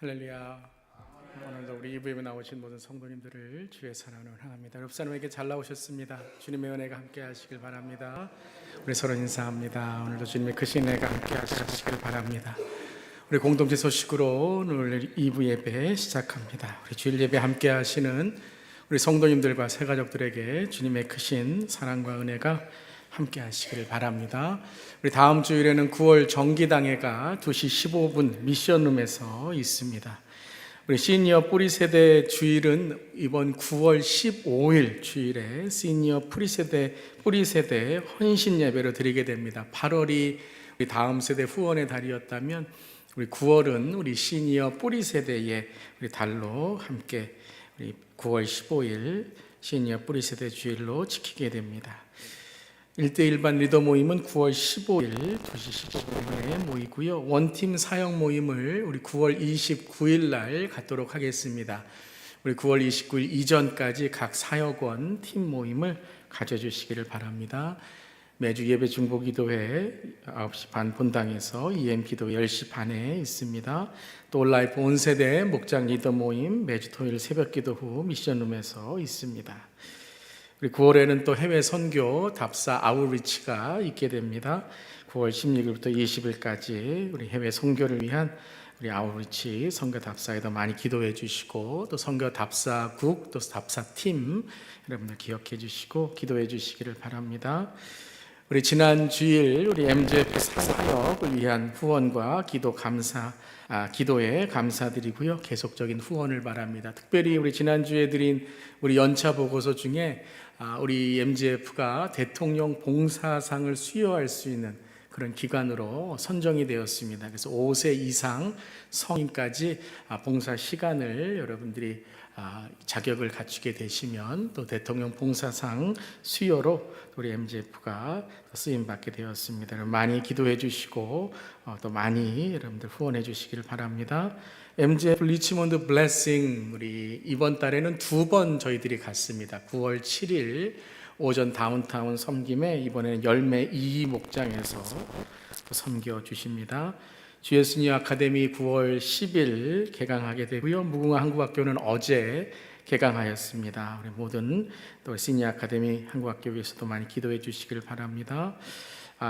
할렐루야. 오늘도 우리 이브에 나오신 모든 성도님들을 주의 사랑으로 환영합니다. 옆사람에게 잘 나오셨습니다. 주님의 은혜가 함께 하시길 바랍니다. 우리 서로 인사합니다. 오늘도 주님의 크신 은혜가 함께 하시길 바랍니다. 우리 공동체 소식으로 오늘 2부 예배 시작합니다. 우리 주일 예배 함께 하시는 우리 성도님들과 새가족들에게 주님의 크신 사랑과 은혜가 함께 하시길 바랍니다. 우리 다음 주일에는 9월 정기당회가 2시 15분 미션룸에서 있습니다. 우리 시니어 뿌리세대 주일은 이번 9월 15일 주일에 시니어 뿌리세대 헌신 예배를 드리게 됩니다. 8월이 우리 다음 세대 후원의 달이었다면 우리 9월은 우리 시니어 뿌리세대의 우리 달로 함께 우리 9월 15일 시니어 뿌리세대 주일로 지키게 됩니다. 1대1반 리더 모임은 9월 15일 2시 15분에 모이고요. 원팀 사역 모임을 우리 9월 29일 날 갖도록 하겠습니다. 우리 9월 29일 이전까지 각 사역원 팀 모임을 가져주시기를 바랍니다. 매주 예배 중보기도회 9시 반 본당에서 EM기도 10시 반에 있습니다. 또 온라이프 온세대 목장 리더 모임 매주 토요일 새벽기도 후 미션룸에서 있습니다. 우리 9월에는 또 해외 선교 답사 아웃리치가 있게 됩니다. 9월 16일부터 20일까지 우리 해외 선교를 위한 우리 아웃리치 선교 답사에도 많이 기도해 주시고 또 선교 답사국 또 답사팀 여러분들 기억해 주시고 기도해 주시기를 바랍니다. 우리 지난 주일 우리 MGF 사역을 위한 후원과 기도에 감사드리고요. 계속적인 후원을 바랍니다. 특별히 우리 지난주에 드린 우리 연차 보고서 중에 우리 MGF가 대통령 봉사상을 수여할 수 있는 그런 기관으로 선정이 되었습니다. 그래서 5세 이상 성인까지 봉사 시간을 여러분들이 자격을 갖추게 되시면 또 대통령 봉사상 수여로 우리 MGF가 쓰임받게 되었습니다. 많이 기도해 주시고 또 많이 여러분들 후원해 주시기를 바랍니다. MGF 리치몬드 블레싱 우리 이번 달에는 2번 저희들이 갔습니다. 9월 7일 오전 다운타운 섬김에 이번에는 열매 2 목장에서 섬겨 주십니다. 주의 스니 아카데미 9월 10일 개강하게 되고요. 무궁화 한국학교는 어제 개강하였습니다. 우리 모든 또 시니 아카데미 한국학교 위해서도 많이 기도해 주시기를 바랍니다.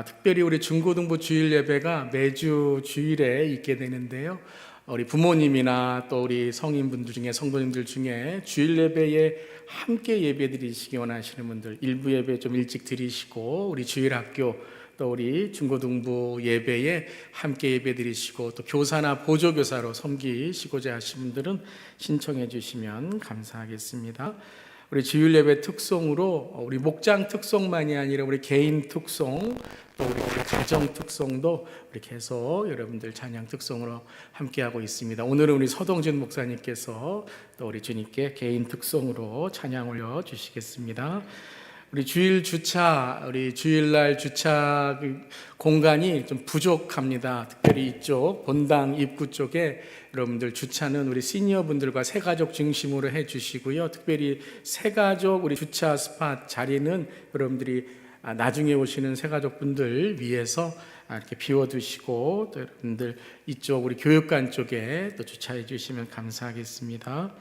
특별히 우리 중고등부 주일 예배가 매주 주일에 있게 되는데요. 우리 부모님이나 또 우리 성인분들 중에 성도님들 중에 주일 예배에 함께 예배 드리시기 원하시는 분들 일부 예배 좀 일찍 드리시고 우리 주일 학교 또 우리 중고등부 예배에 함께 예배 드리시고 또 교사나 보조교사로 섬기시고자 하시는 분들은 신청해 주시면 감사하겠습니다. 우리 주일 예배 특송으로 우리 목장 특송만이 아니라 우리 개인 특송 또 우리 가정 특송도 우리 계속 여러분들 찬양 특송으로 함께하고 있습니다. 오늘은 우리 서동진 목사님께서 또 우리 주님께 개인 특송으로 찬양 올려 주시겠습니다. 우리 우리 주일날 주차 공간이 좀 부족합니다. 특별히 이쪽 본당 입구 쪽에 여러분들 주차는 우리 시니어분들과 새가족 중심으로 해주시고요. 특별히 새가족 우리 주차 스팟 자리는 여러분들이 나중에 오시는 새가족분들 위해서 이렇게 비워두시고 또 여러분들 이쪽 우리 교육관 쪽에 또 주차해 주시면 감사하겠습니다.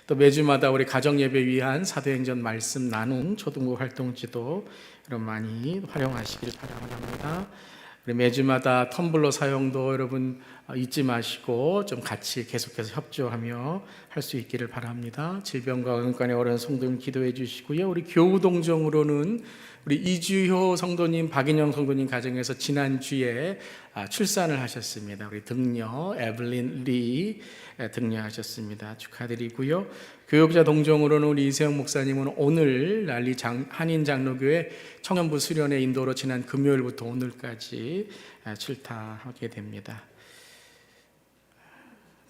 또 매주마다 우리 가정예배 위한 사도행전 말씀 나눔 초등부 활동지도 여러분 많이 활용하시길 바랍니다. 우리 매주마다 텀블러 사용도 여러분 잊지 마시고 좀 같이 계속해서 협조하며 할 수 있기를 바랍니다. 질병과 응관에 어려운 성도님 기도해 주시고요. 우리 교우동정으로는 우리 이주효 성도님, 박인영 성도님 가정에서 지난주에 출산을 하셨습니다. 우리 등녀 에블린 리 등녀하셨습니다. 축하드리고요. 교육자 동정으로는 우리 이세영 목사님은 오늘 난리 한인 장로교회 청년부 수련회 인도로 지난 금요일부터 오늘까지 출타하게 됩니다.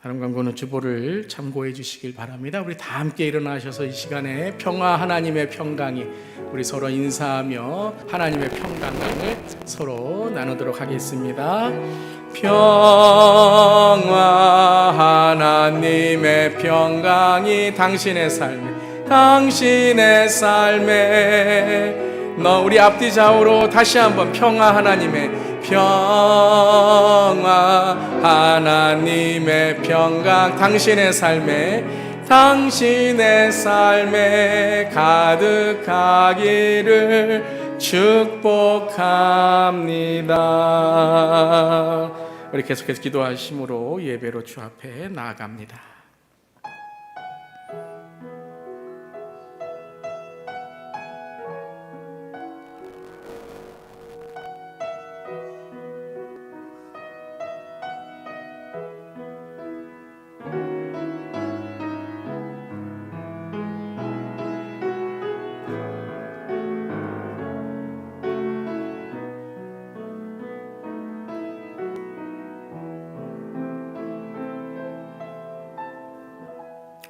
다른 광고는 주보를 참고해 주시길 바랍니다. 우리 다 함께 일어나셔서 이 시간에 평화 하나님의 평강이 우리 서로 인사하며 하나님의 평강을 서로 나누도록 하겠습니다. 평화 하나님의 평강이 당신의 삶에 너 우리 앞뒤 좌우로 다시 한번 평화 하나님의 평화 하나님의 평강 당신의 삶에 가득하기를 축복합니다. 우리 계속해서 기도하심으로 예배로 주 앞에 나아갑니다.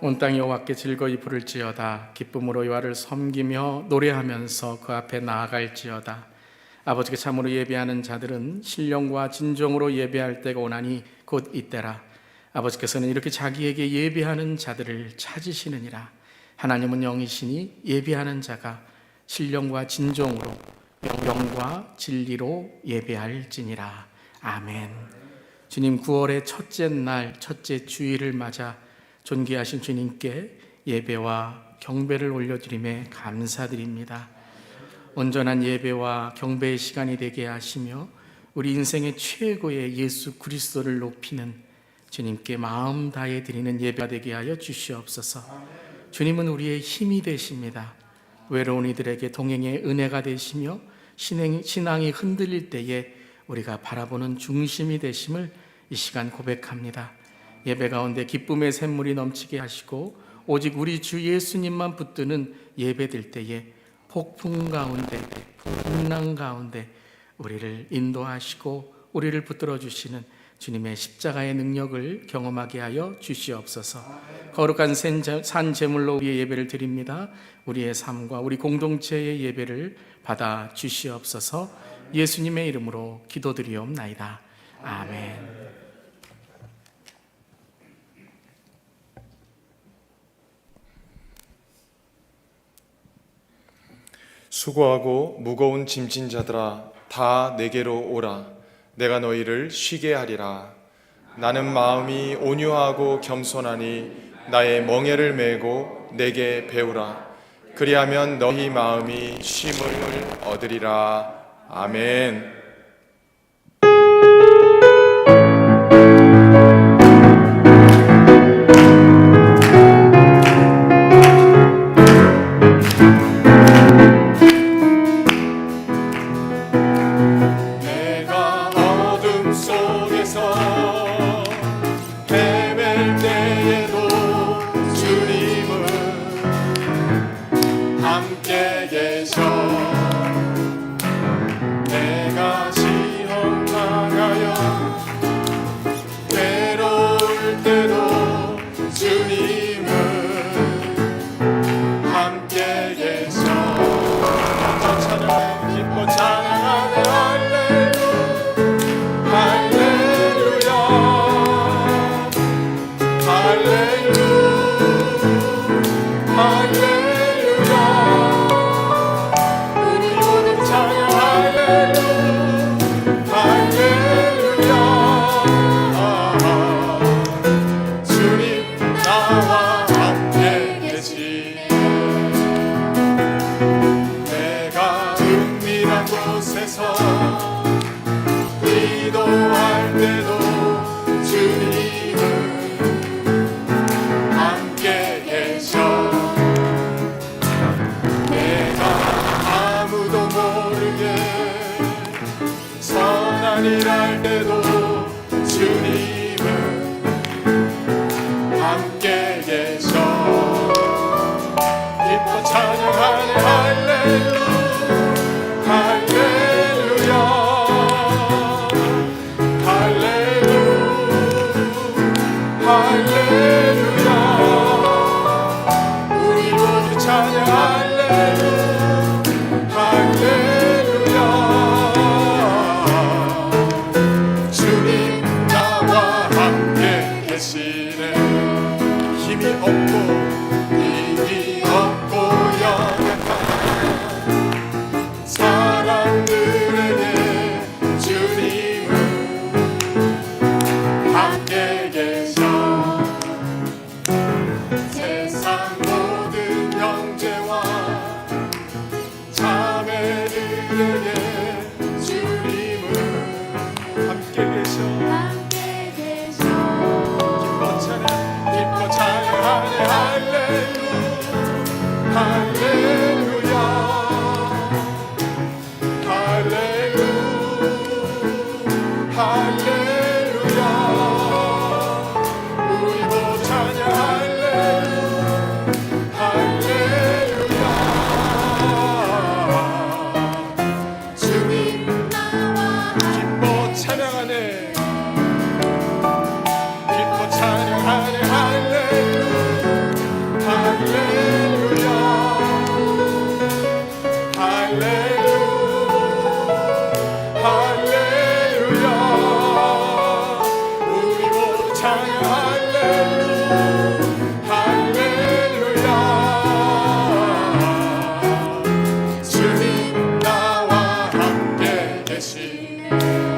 온 땅이 여호와께 즐거이 부를지어다. 기쁨으로 여호와를 섬기며 노래하면서 그 앞에 나아갈지어다. 아버지께 참으로 예배하는 자들은 신령과 진정으로 예배할 때가 오나니 곧 이때라. 아버지께서는 이렇게 자기에게 예배하는 자들을 찾으시느니라. 하나님은 영이시니 예배하는 자가 신령과 진정으로 영과 진리로 예배할지니라. 아멘. 주님, 9월의 첫째 날 첫째 주일을 맞아 존귀하신 주님께 예배와 경배를 올려드리며 감사드립니다. 온전한 예배와 경배의 시간이 되게 하시며 우리 인생의 최고의 예수 그리스도를 높이는 주님께 마음 다해 드리는 예배가 되게 하여 주시옵소서. 주님은 우리의 힘이 되십니다. 외로운 이들에게 동행의 은혜가 되시며 신앙이 흔들릴 때에 우리가 바라보는 중심이 되심을 이 시간 고백합니다. 예배 가운데 기쁨의 샘물이 넘치게 하시고 오직 우리 주 예수님만 붙드는 예배될 때에 폭풍 가운데 풍랑 가운데 우리를 인도하시고 우리를 붙들어 주시는 주님의 십자가의 능력을 경험하게 하여 주시옵소서. 거룩한 산 제물로 우리의 예배를 드립니다. 우리의 삶과 우리 공동체의 예배를 받아 주시옵소서. 예수님의 이름으로 기도드리옵나이다. 아멘. 수고하고 무거운 짐진 자들아 다 내게로 오라. 내가 너희를 쉬게 하리라. 나는 마음이 온유하고 겸손하니 나의 멍에를 메고 내게 배우라. 그리하면 너희 마음이 쉼을 얻으리라. 아멘. 일할 때도 주님은 함께 계셔. 기뻐 찬양하네 할렐루야 할렐루야 할렐루야 할렐루야. 우리 모두 찬양 할렐루야 할렐루야. 주님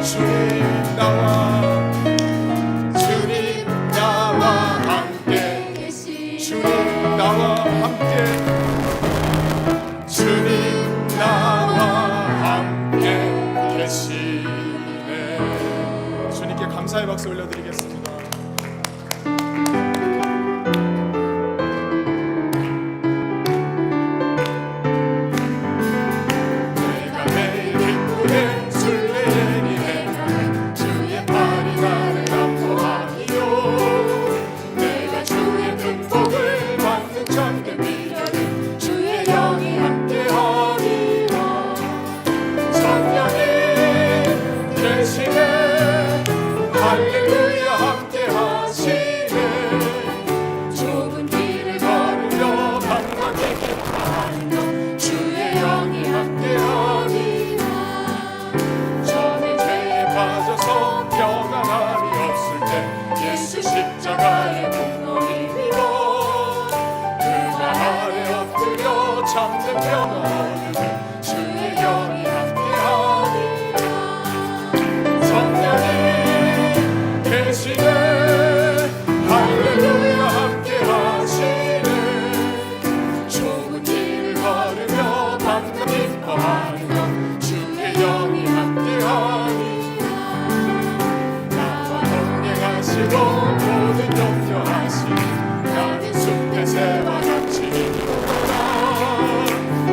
주님 나와 주님 나와 함께 주님 나와 함께 주님 나와 함께 계시네. 주님께 감사의 박수 올려드리겠습니다. 내가 매일 기쁘게 술래쟁이 행하네 주의 팔이 나를 안보하니요 내가 주의 능복을 받는 참된 비결은 주의 영이 함께하리라. 성령이 계시네 할렐루야 함께하시네 좁은 길을 걸으며 방랑에 기뻐하며 주의 영이 함께하리라. 전에 죄에 빠져서 평안함이 없을 때 예수 십자가의 공로를 믿어 그말 아래 엎드려 참된 평화 얻으며 주의 영이 함께하리라. 성령이 계시네 할렐루야 함께하시네 좁은 길을 걸으며 밤낮 기뻐하며 주의 영이 함께하리라. 나와 동행하시고 모든 염려하시니 나는 숲의 새와 같이 있노라.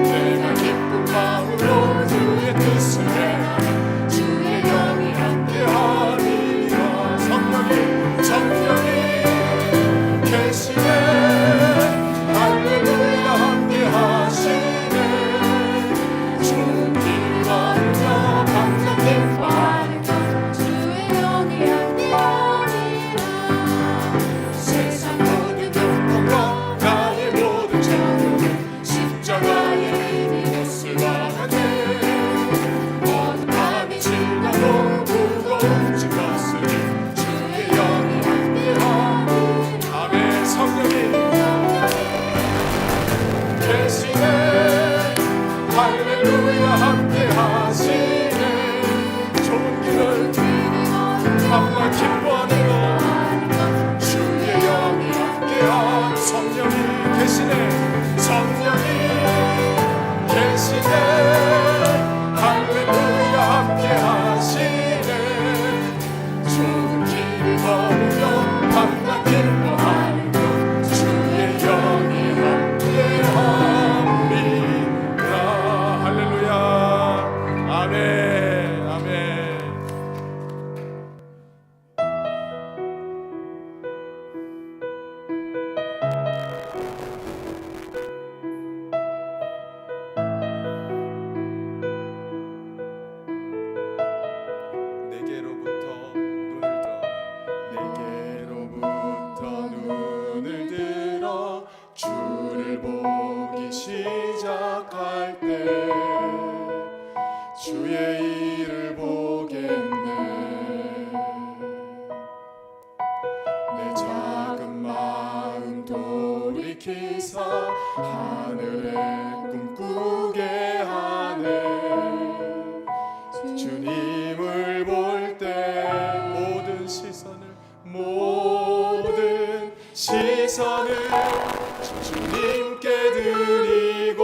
내가 기쁜 마음으로 주의 뜻을 행하며 주의 영이 함께하리라. 성령이 계시네 할렐루야 함께하시네 좋은 길 걸으며 밤낮 기뻐하며 주의 영이 함께하리라. 세상 모든 고통과 나의 모든 적용은 십자가의 이미 옷을 받았네. 어둠 밤이 지나도 무거운 짐 벗으니 주의 영이 함께하니. 아멘. 성령이 계시네 할렐루야 함께하시네 좋은 길을 밤낮 기뻐하는 것 주의 영이 함께한. 성령이 계시네 성령이 계시네 할렐루야 함께하시네 좋은 길을 걸으며 밤낮 기뻐하는 것 주의 영이 함께함이라. 할렐루야. 아멘. 아멘. 내게로부터 눈을 들어 주를 보기 시작할 때 주의 일을 보겠네. 내 작은 마음 돌이키사 하늘에 꿈꾸게 하네. 주님을 볼 때 모든 시선을 주님께 드리고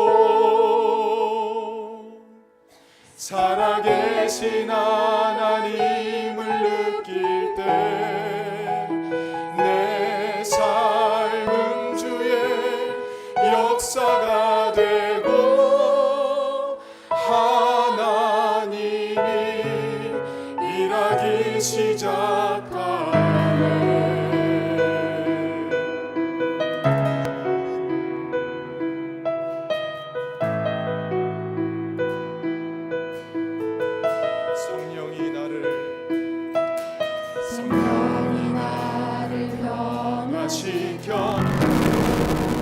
살아계신 하나님을 느낄 때 내 삶은 주의 역사가 되고 하나님이 일하기 시작하네. 성령이 나를 변화시켜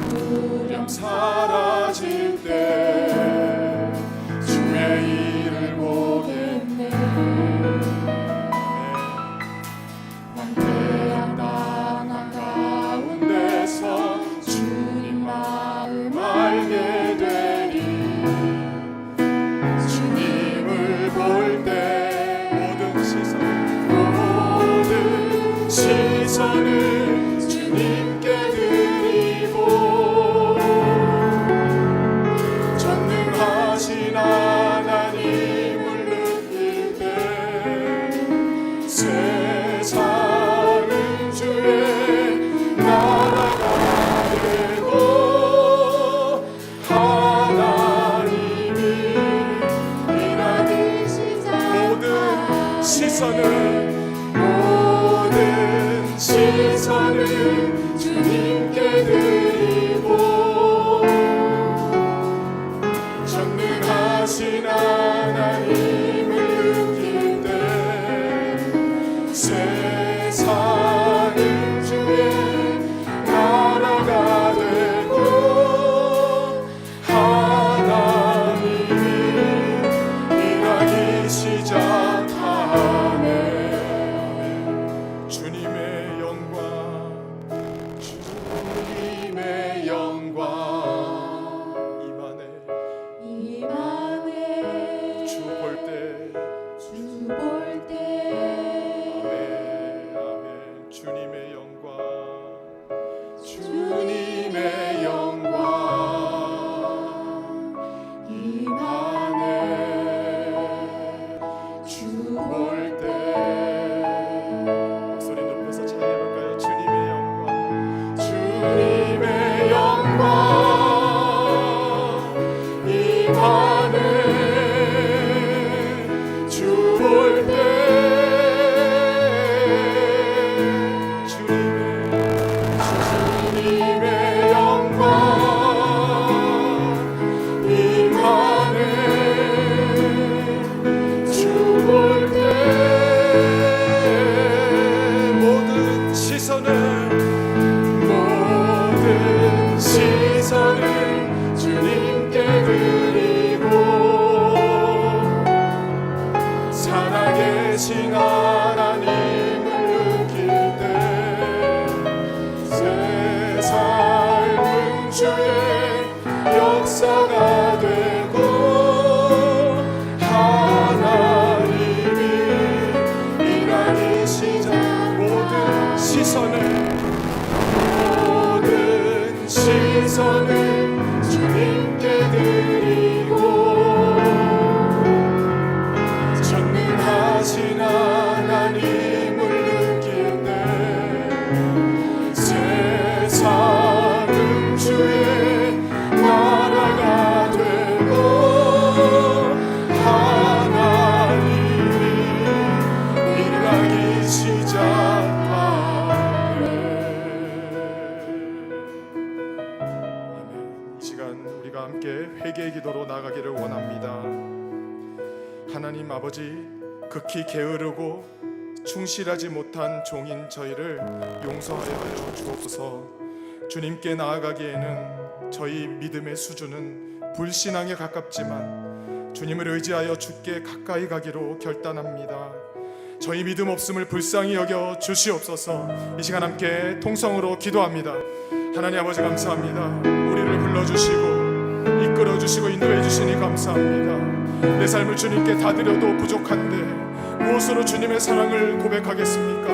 두려움 사라질 때 주의 일을 보겠네. 황폐한 땅 가운데서 주님 마음 알게 되리. 주님을 볼 때 모든 세상은 주의 나라가 되고 하나님이 일하기 모든 시선을 주님께 드리고 전능하신 하나님을 느낄 때 세상은 주의 나라가 되고 하나님이 일하기 시작하네. 주님의 영광 임하네. 주 볼 때 아멘. 주님의 영광 임하네. 주 볼 때 목소리 높여서 찬양할까요? 주님의 영광 임하네. 주 볼 때 주님의 영광 임하네. 주 볼 때 모든 시선을 주님께 드리고 살아계신 하나님을 느낄 때 새 삶은 주의 역사가 되고 하나님이 일하기 시작 모든 시선을 주님께 드리고 전능하신 하나님을 느낄 때 세상은 주의 나라가 되고 하나님이 일하기 시작하네. 우리가 함께 회개의 기도로 나가기를 원합니다. 하나님 아버지, 극히 게으르고 충실하지 못한 종인 저희를 용서하여 주옵소서. 주님께 나아가기에는 저희 믿음의 수준은 불신앙에 가깝지만 주님을 의지하여 주께 가까이 가기로 결단합니다. 저희 믿음 없음을 불쌍히 여겨 주시옵소서. 이 시간 함께 통성으로 기도합니다. 하나님 아버지 감사합니다. 우리를 불러주시고 이끌어주시고 인도해주시니 감사합니다. 내 삶을 주님께 다 드려도 부족한데 무엇으로 주님의 사랑을 고백하겠습니까?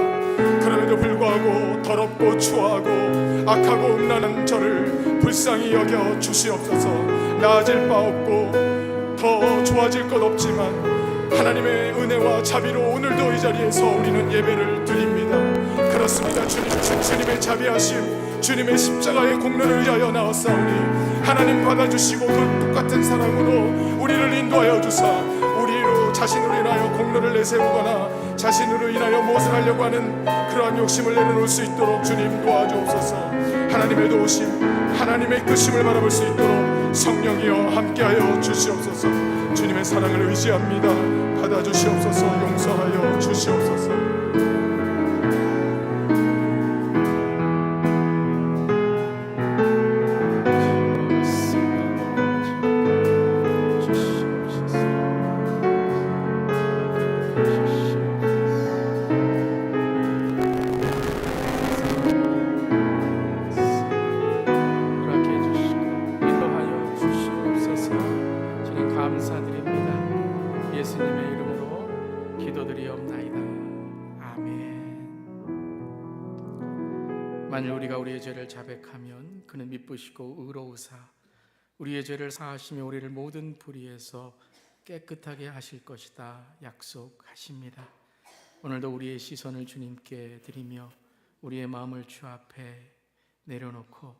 그럼에도 불구하고 더럽고 추하고 악하고 음란한 저를 불쌍히 여겨 주시옵소서. 나아질 바 없고 더 좋아질 것 없지만 하나님의 은혜와 자비로 오늘도 이 자리에서 우리는 예배를 드립니다. 그렇습니다. 주님의 자비하심, 주님의 십자가의 공로를 위하여 나왔사오니 하나님 받아주시고 그 똑같은 사랑으로 우리를 인도하여 주사 우리로 자신으로 인하여 공로를 내세우거나 자신으로 인하여 무엇을 하려고 하는 그러한 욕심을 내려놓을 수 있도록 주님 도와주옵소서. 하나님의 도우심, 하나님의 끝심을 바라볼 수 있도록 성령이여 함께하여 주시옵소서. 주님의 사랑을 의지합니다. 받아주시옵소서. 용서하여 주시옵소서. 감사드립니다. 예수님의 이름으로 기도드리옵나이다. 아멘. 만일 우리가 우리의 죄를 자백하면 그는 미쁘시고 의로우사 우리의 죄를 사하시며 우리를 모든 불의에서 깨끗하게 하실 것이다 약속하십니다. 오늘도 우리의 시선을 주님께 드리며 우리의 마음을 주 앞에 내려놓고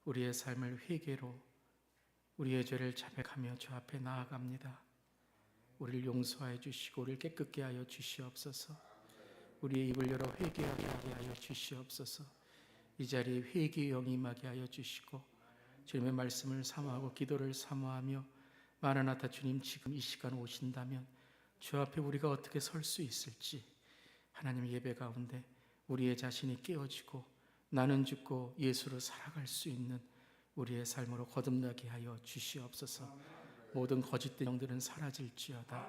우리의 삶을 회개로 우리의 죄를 자백하며 주 앞에 나아갑니다. 우리를 용서하여 주시고 우리를 깨끗게 하여 주시옵소서. 우리의 입을 열어 회개하게 하여 주시옵소서. 이 자리에 회개의 영이 임하게 하여 주시고 주님의 말씀을 사모하고 기도를 사모하며 마라나타 주님 지금 이 시간 오신다면 주 앞에 우리가 어떻게 설 수 있을지 하나님 예배 가운데 우리의 자신이 깨어지고 나는 죽고 예수로 살아갈 수 있는 우리의 삶으로 거듭나게 하여 주시옵소서. 모든 거짓된 영들은 사라질지어다.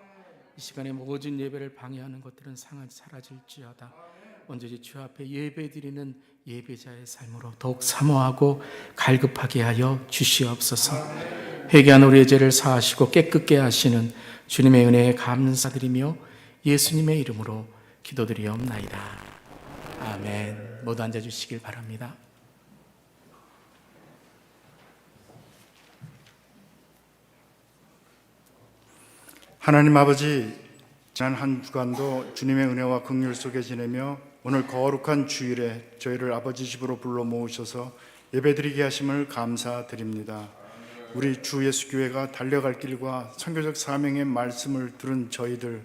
이 시간에 모든 예배를 방해하는 것들은 사라질지어다. 온전히 주 앞에 예배드리는 예배자의 삶으로 더욱 사모하고 갈급하게 하여 주시옵소서. 회개한 우리의 죄를 사하시고 깨끗게 하시는 주님의 은혜에 감사드리며 예수님의 이름으로 기도드리옵나이다. 아멘. 모두 앉아주시길 바랍니다. 하나님 아버지, 지난 한 주간도 주님의 은혜와 긍휼 속에 지내며 오늘 거룩한 주일에 저희를 아버지 집으로 불러 모으셔서 예배드리게 하심을 감사드립니다. 우리 주 예수 교회가 달려갈 길과 선교적 사명의 말씀을 들은 저희들,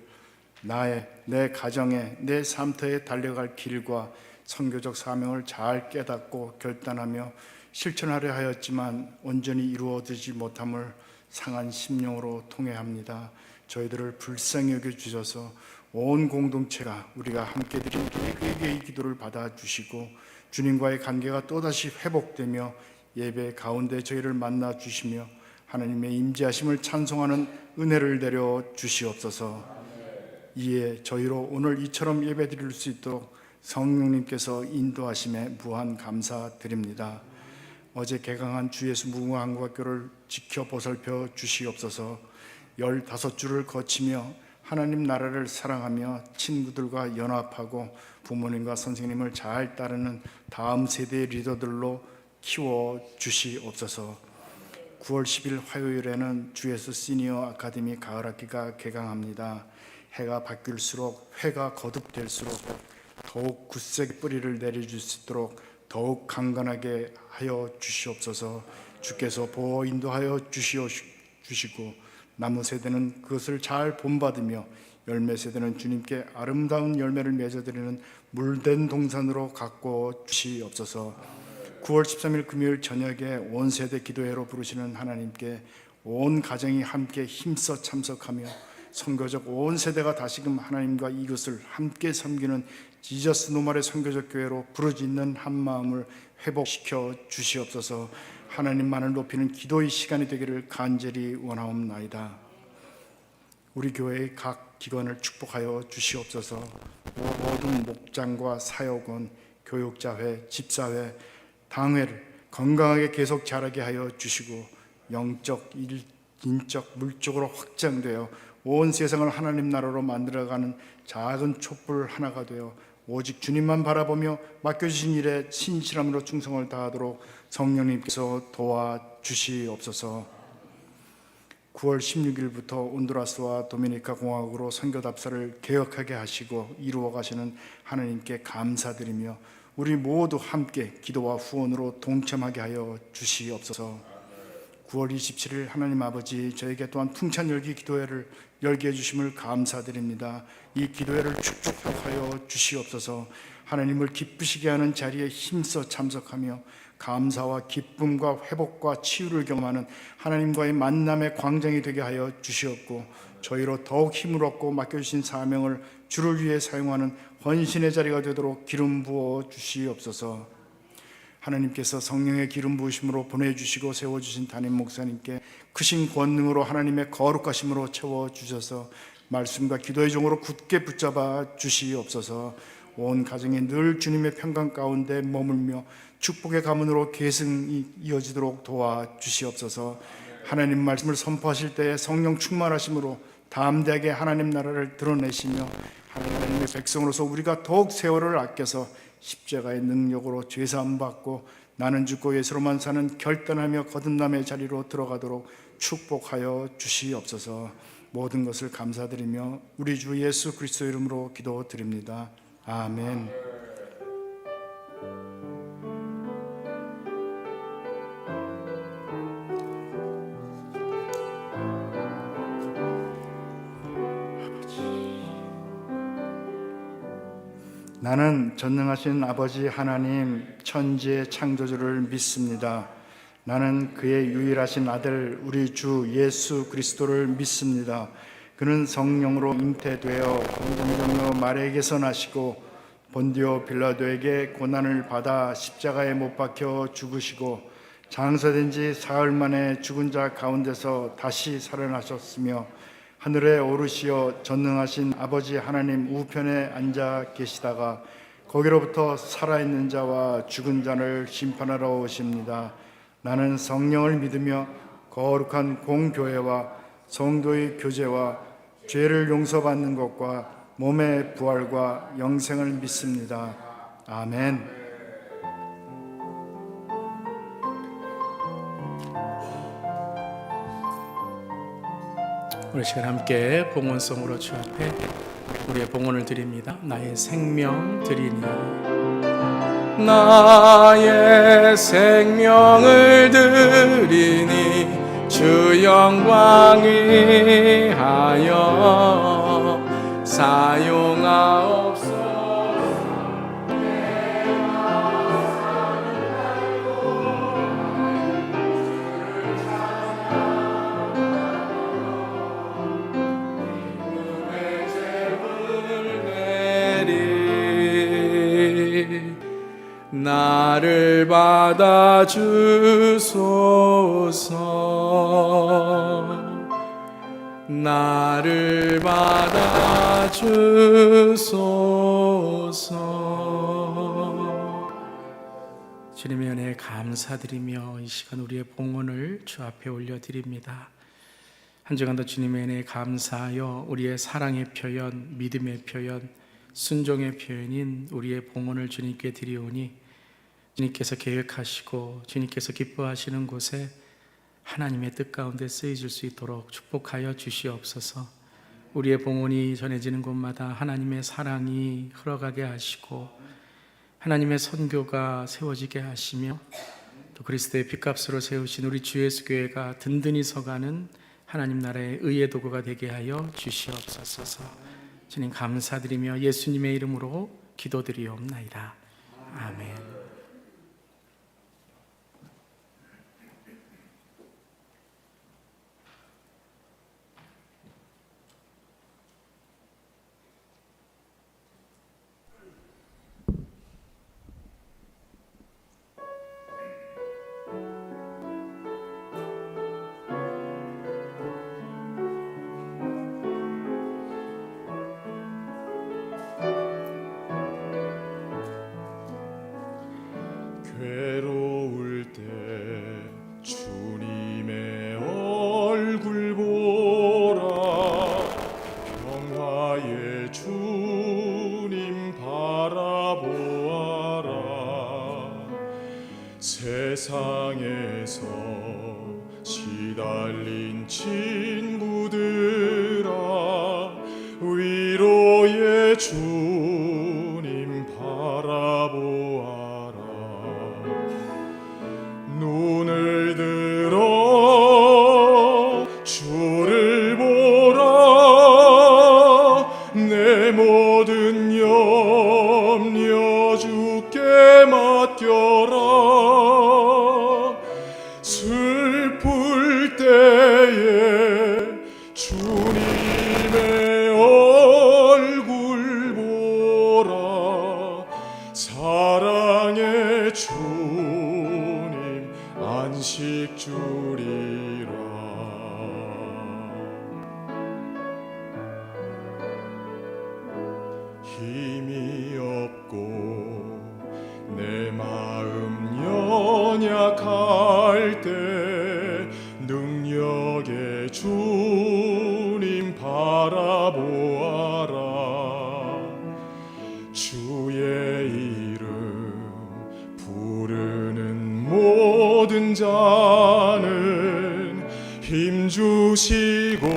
내 가정에, 내 삶터에 달려갈 길과 선교적 사명을 잘 깨닫고 결단하며 실천하려 하였지만 온전히 이루어지지 못함을 상한 심령으로 통회합니다. 저희들을 불쌍히 여겨주셔서 온 공동체가 우리가 함께 드린 회개의 기도를 받아주시고 주님과의 관계가 또다시 회복되며 예배 가운데 저희를 만나 주시며 하나님의 임재하심을 찬송하는 은혜를 내려 주시옵소서. 이에 저희로 오늘 이처럼 예배 드릴 수 있도록 성령님께서 인도하심에 무한 감사드립니다. 어제 개강한 주 예수 무궁화한국학교를 지켜 보살펴 주시옵소서. 15주를 거치며 하나님 나라를 사랑하며 친구들과 연합하고 부모님과 선생님을 잘 따르는 다음 세대의 리더들로 키워 주시옵소서. 9월 10일 화요일에는 주 예수 시니어 아카데미 가을학기가 개강합니다. 해가 바뀔수록 회가 거듭될수록 더욱 굳세게 뿌리를 내려줄 수 있도록 더욱 강건하게 하여 주시옵소서. 주께서 보호 인도하여 주시고 나무 세대는 그것을 잘 본받으며 열매 세대는 주님께 아름다운 열매를 맺어드리는 물된 동산으로 가꿔 주시옵소서. 9월 13일 금요일 저녁에 온 세대 기도회로 부르시는 하나님께 온 가정이 함께 힘써 참석하며 선교적 온 세대가 다시금 하나님과 이것을 함께 섬기는 지저스 노말의 선교적 교회로 부르짖는 한 마음을 회복시켜 주시옵소서. 하나님만을 높이는 기도의 시간이 되기를 간절히 원하옵나이다. 우리 교회의 각 기관을 축복하여 주시옵소서. 모든 목장과 사역원, 교육자회, 집사회, 당회를 건강하게 계속 자라게 하여 주시고 영적, 인적, 물적으로 확장되어 온 세상을 하나님 나라로 만들어가는 작은 촛불 하나가 되어 오직 주님만 바라보며 맡겨주신 일에 신실함으로 충성을 다하도록 성령님께서 도와주시옵소서. 9월 16일부터 온두라스와 도미니카 공화국으로 선교 답사를 개혁하게 하시고 이루어 가시는 하나님께 감사드리며 우리 모두 함께 기도와 후원으로 동참하게 하여 주시옵소서. 9월 27일 하나님 아버지, 저에게 또한 풍찬 열기 기도회를 열게 해주심을 감사드립니다. 이 기도회를 축복하여 주시옵소서. 하나님을 기쁘시게 하는 자리에 힘써 참석하며 감사와 기쁨과 회복과 치유를 경험하는 하나님과의 만남의 광장이 되게 하여 주시옵고 저희로 더욱 힘을 얻고 맡겨주신 사명을 주를 위해 사용하는 헌신의 자리가 되도록 기름 부어 주시옵소서. 하나님께서 성령의 기름 부으심으로 보내주시고 세워주신 담임 목사님께 크신 권능으로 하나님의 거룩하심으로 채워주셔서 말씀과 기도의 종으로 굳게 붙잡아 주시옵소서. 온 가정이 늘 주님의 평강 가운데 머물며 축복의 가문으로 계승이 이어지도록 도와주시옵소서. 하나님 말씀을 선포하실 때에 성령 충만하심으로 담대하게 하나님 나라를 드러내시며 하나님의 백성으로서 우리가 더욱 세월을 아껴서 십자가의 능력으로 죄사함 받고 나는 죽고 예수로만 사는 결단하며 거듭남의 자리로 들어가도록 축복하여 주시옵소서. 모든 것을 감사드리며 우리 주 예수 그리스도 이름으로 기도드립니다. 아멘. 나는 전능하신 아버지 하나님 천지의 창조주를 믿습니다. 나는 그의 유일하신 아들 우리 주 예수 그리스도를 믿습니다. 그는 성령으로 잉태되어 공동정녀 마리아에게서 나시고 본디오 빌라도에게 고난을 받아 십자가에 못 박혀 죽으시고 장사된 지 사흘 만에 죽은 자 가운데서 다시 살아나셨으며 하늘에 오르시어 전능하신 아버지 하나님 우편에 앉아 계시다가 거기로부터 살아있는 자와 죽은 자를 심판하러 오십니다. 나는 성령을 믿으며 거룩한 공교회와 성도의 교제와 죄를 용서받는 것과 몸의 부활과 영생을 믿습니다. 아멘. 우리 시간 함께 봉헌송으로 주 앞에 우리의 봉헌을 드립니다. 나의 생명 드리니 나의 생명을 드리니 주 영광 위하여 사용하옵소서. 나를 받아 주소서. 나를 받아 주소서. 주님의 은혜에 감사드리며 이 시간 우리의 봉헌을 주 앞에 올려드립니다. 한 주간도 주님의 은혜에 감사하여 우리의 사랑의 표현, 믿음의 표현, 순종의 표현인 우리의 봉헌을 주님께 드리오니 주님께서 계획하시고 주님께서 기뻐하시는 곳에 하나님의 뜻 가운데 쓰여질 수 있도록 축복하여 주시옵소서. 우리의 봉헌이 전해지는 곳마다 하나님의 사랑이 흘러가게 하시고 하나님의 선교가 세워지게 하시며 또 그리스도의 핏값으로 세우신 우리 주 예수 교회가 든든히 서가는 하나님 나라의 의의 도구가 되게 하여 주시옵소서. 주님 감사드리며 예수님의 이름으로 기도드리옵나이다. 아멘. 괴로울 때 주님의 얼굴 보라. 평화의 주님 바라보아라. 세상에서 시달린 친구들아, 위로의 주님 바라보아라. 눈을 들어 주를 보라. 내 모든 염려 주께 맡겨라. 슬플 때에 주님의 얼굴 보라. 사랑의 주님 안식 주리라. 힘이 없고 내 마음 연약할 때 능력의 주님 바라보아라. 주의 이름 부르는 모든 자는 힘 주시고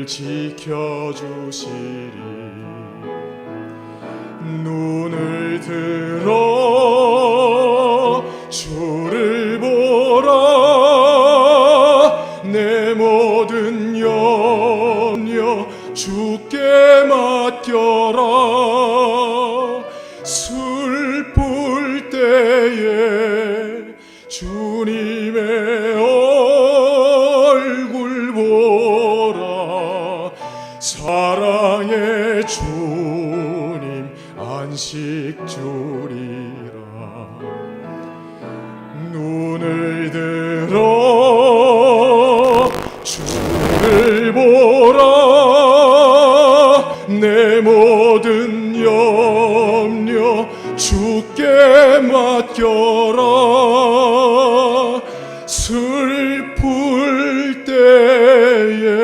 지켜주시리. 눈을 들어 주를 보라. 내 모든 염려 주께 맡겨라. 슬플 때에 주님의 얼굴 보라. 사랑의 주님 안식 주리라. 눈을 들어 주를 보라. 내 모든 염려 주께 맡겨라. 슬플 때에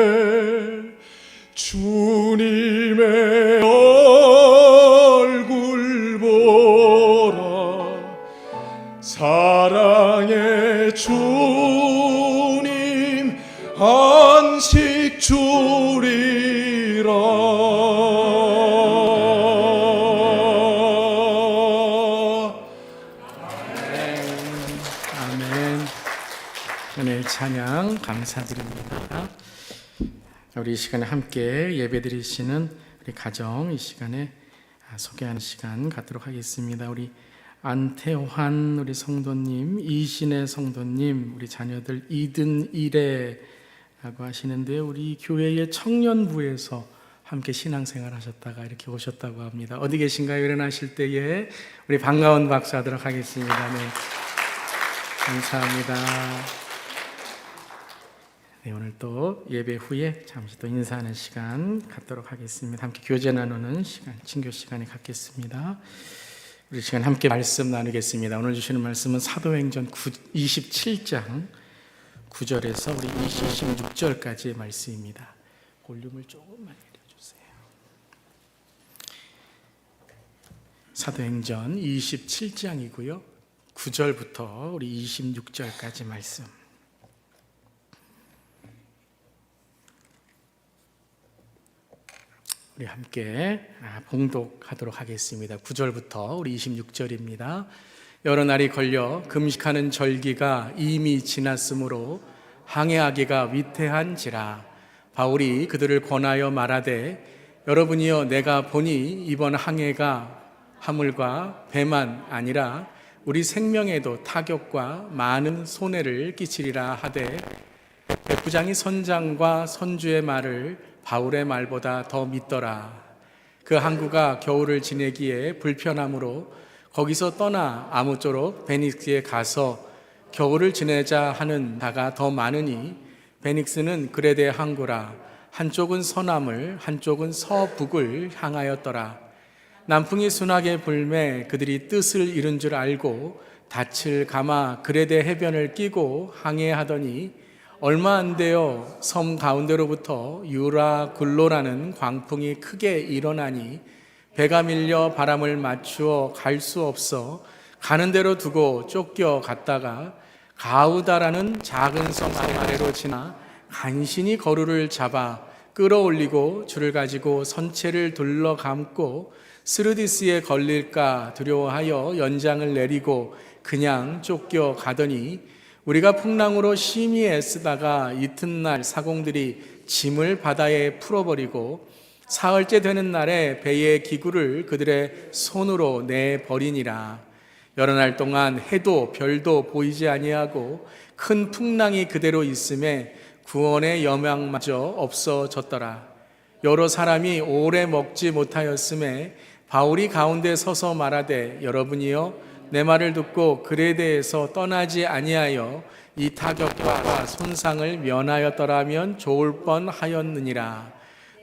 주님의 얼굴 보라. 사랑의 주님 안식 주리라. 아멘. 오늘 찬양 감사드립니다. 우리 이 시간에 함께 예배드리시는 우리 가정 이 시간에 소개하는 시간 갖도록 하겠습니다. 우리 안태환 우리 성도님, 이신의 성도님, 우리 자녀들 이든 이래라고 하시는데 우리 교회의 청년부에서 함께 신앙생활 하셨다가 이렇게 오셨다고 합니다. 어디 계신가요? 일어나실 때에 우리 반가운 박수 하도록 하겠습니다. 네. 감사합니다. 네, 오늘 또 예배 후에 잠시 또 인사하는 시간 갖도록 하겠습니다. 함께 교제 나누는 시간, 친교 시간에 갖겠습니다. 우리 시간 함께 말씀 나누겠습니다. 오늘 주시는 말씀은 사도행전 27장 9절에서 우리 26절까지의 말씀입니다. 볼륨을 조금만 내려주세요. 사도행전 27장이고요. 9절부터 우리 26절까지 말씀. 우리 함께 봉독하도록 하겠습니다. 9절부터 우리 26절입니다. 여러 날이 걸려 금식하는 절기가 이미 지났으므로 항해하기가 위태한지라 바울이 그들을 권하여 말하되 여러분이여 내가 보니 이번 항해가 화물과 배만 아니라 우리 생명에도 타격과 많은 손해를 끼치리라 하되 백부장이 선장과 선주의 말을 바울의 말보다 더 믿더라. 그 항구가 겨울을 지내기에 불편하므로 거기서 떠나 아무쪼록 베닉스에 가서 겨울을 지내자 하는 자가 더 많으니 베닉스는 그레데 항구라. 한쪽은 서남을 한쪽은 서북을 향하였더라. 남풍이 순하게 불매 그들이 뜻을 이룬 줄 알고 닻을 감아 그레데 해변을 끼고 항해하더니 얼마 안 되어 섬 가운데로부터 유라굴로라는 광풍이 크게 일어나니 배가 밀려 바람을 맞추어 갈 수 없어 가는 대로 두고 쫓겨 갔다가 가우다라는 작은 섬 아래로 지나 간신히 거루를 잡아 끌어올리고 줄을 가지고 선체를 둘러 감고 스르디스에 걸릴까 두려워하여 연장을 내리고 그냥 쫓겨 가더니 우리가 풍랑으로 심히 애쓰다가 이튿날 사공들이 짐을 바다에 풀어버리고 사흘째 되는 날에 배의 기구를 그들의 손으로 내버리니라. 여러 날 동안 해도 별도 보이지 아니하고 큰 풍랑이 그대로 있음에 구원의 여망마저 없어졌더라. 여러 사람이 오래 먹지 못하였음에 바울이 가운데 서서 말하되 여러분이여 내 말을 듣고 그레데에서 떠나지 아니하여 이 타격과 손상을 면하였더라면 좋을 뻔하였느니라.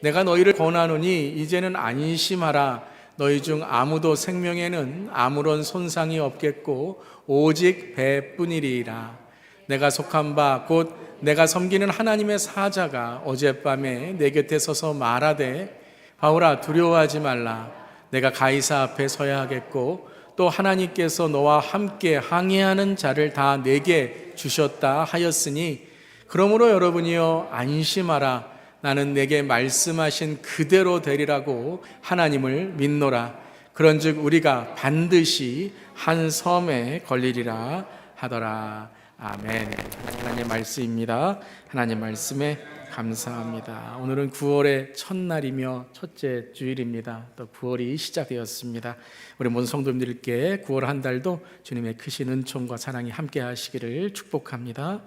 내가 너희를 권하노니 이제는 안심하라. 너희 중 아무도 생명에는 아무런 손상이 없겠고 오직 배뿐이리라. 내가 속한 바 곧 내가 섬기는 하나님의 사자가 어젯밤에 내 곁에 서서 말하되 바울아 두려워하지 말라. 내가 가이사 앞에 서야 하겠고 또 하나님께서 너와 함께 항해하는 자를 다 내게 주셨다 하였으니 그러므로 여러분이여 안심하라. 나는 내게 말씀하신 그대로 되리라고 하나님을 믿노라. 그런즉 우리가 반드시 한 섬에 걸리리라 하더라. 아멘. 하나님의 말씀입니다. 하나님 말씀에 감사합니다. 오늘은 9월의 첫날이며 첫째 주일입니다. 또 9월이 시작되었습니다. 우리 모든 성도님들께 9월 한 달도 주님의 크신 은총과 사랑이 함께 하시기를 축복합니다.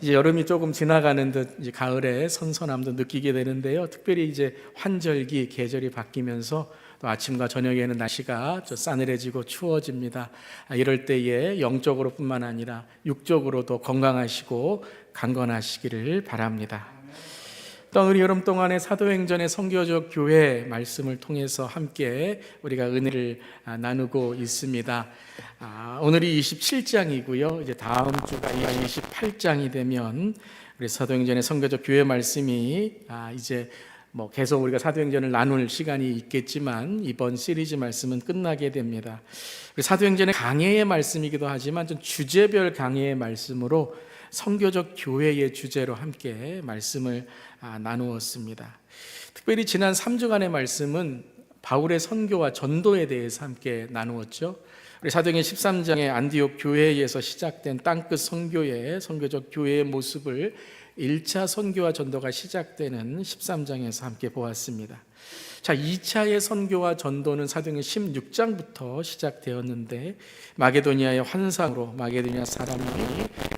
이제 여름이 조금 지나가는 듯 이제 가을의 선선함도 느끼게 되는데요. 특별히 이제 환절기 계절이 바뀌면서 또 아침과 저녁에는 날씨가 좀 싸늘해지고 추워집니다. 이럴 때에 영적으로뿐만 아니라 육적으로도 건강하시고 강건하시기를 바랍니다. 또 우리 여름 동안에 사도행전의 선교적 교회 말씀을 통해서 함께 우리가 은혜를 나누고 있습니다. 오늘이 27장이고요. 이제 다음 주가 28장이 되면 우리 사도행전의 선교적 교회 말씀이 이제 계속 우리가 사도행전을 나눌 시간이 있겠지만 이번 시리즈 말씀은 끝나게 됩니다. 우리 사도행전의 강해의 말씀이기도 하지만 좀 주제별 강해의 말씀으로 선교적 교회의 주제로 함께 말씀을 나누었습니다. 특별히 지난 3주간의 말씀은 바울의 선교와 전도에 대해서 함께 나누었죠. 우리 사도행전 13장의 안디옥 교회에서 시작된 땅끝 선교의 선교적 교회의 모습을 1차 선교와 전도가 시작되는 13장에서 함께 보았습니다. 자, 2차의 선교와 전도는 사도행전 16장부터 시작되었는데 마게도니아의 환상으로 마게도니아 사람이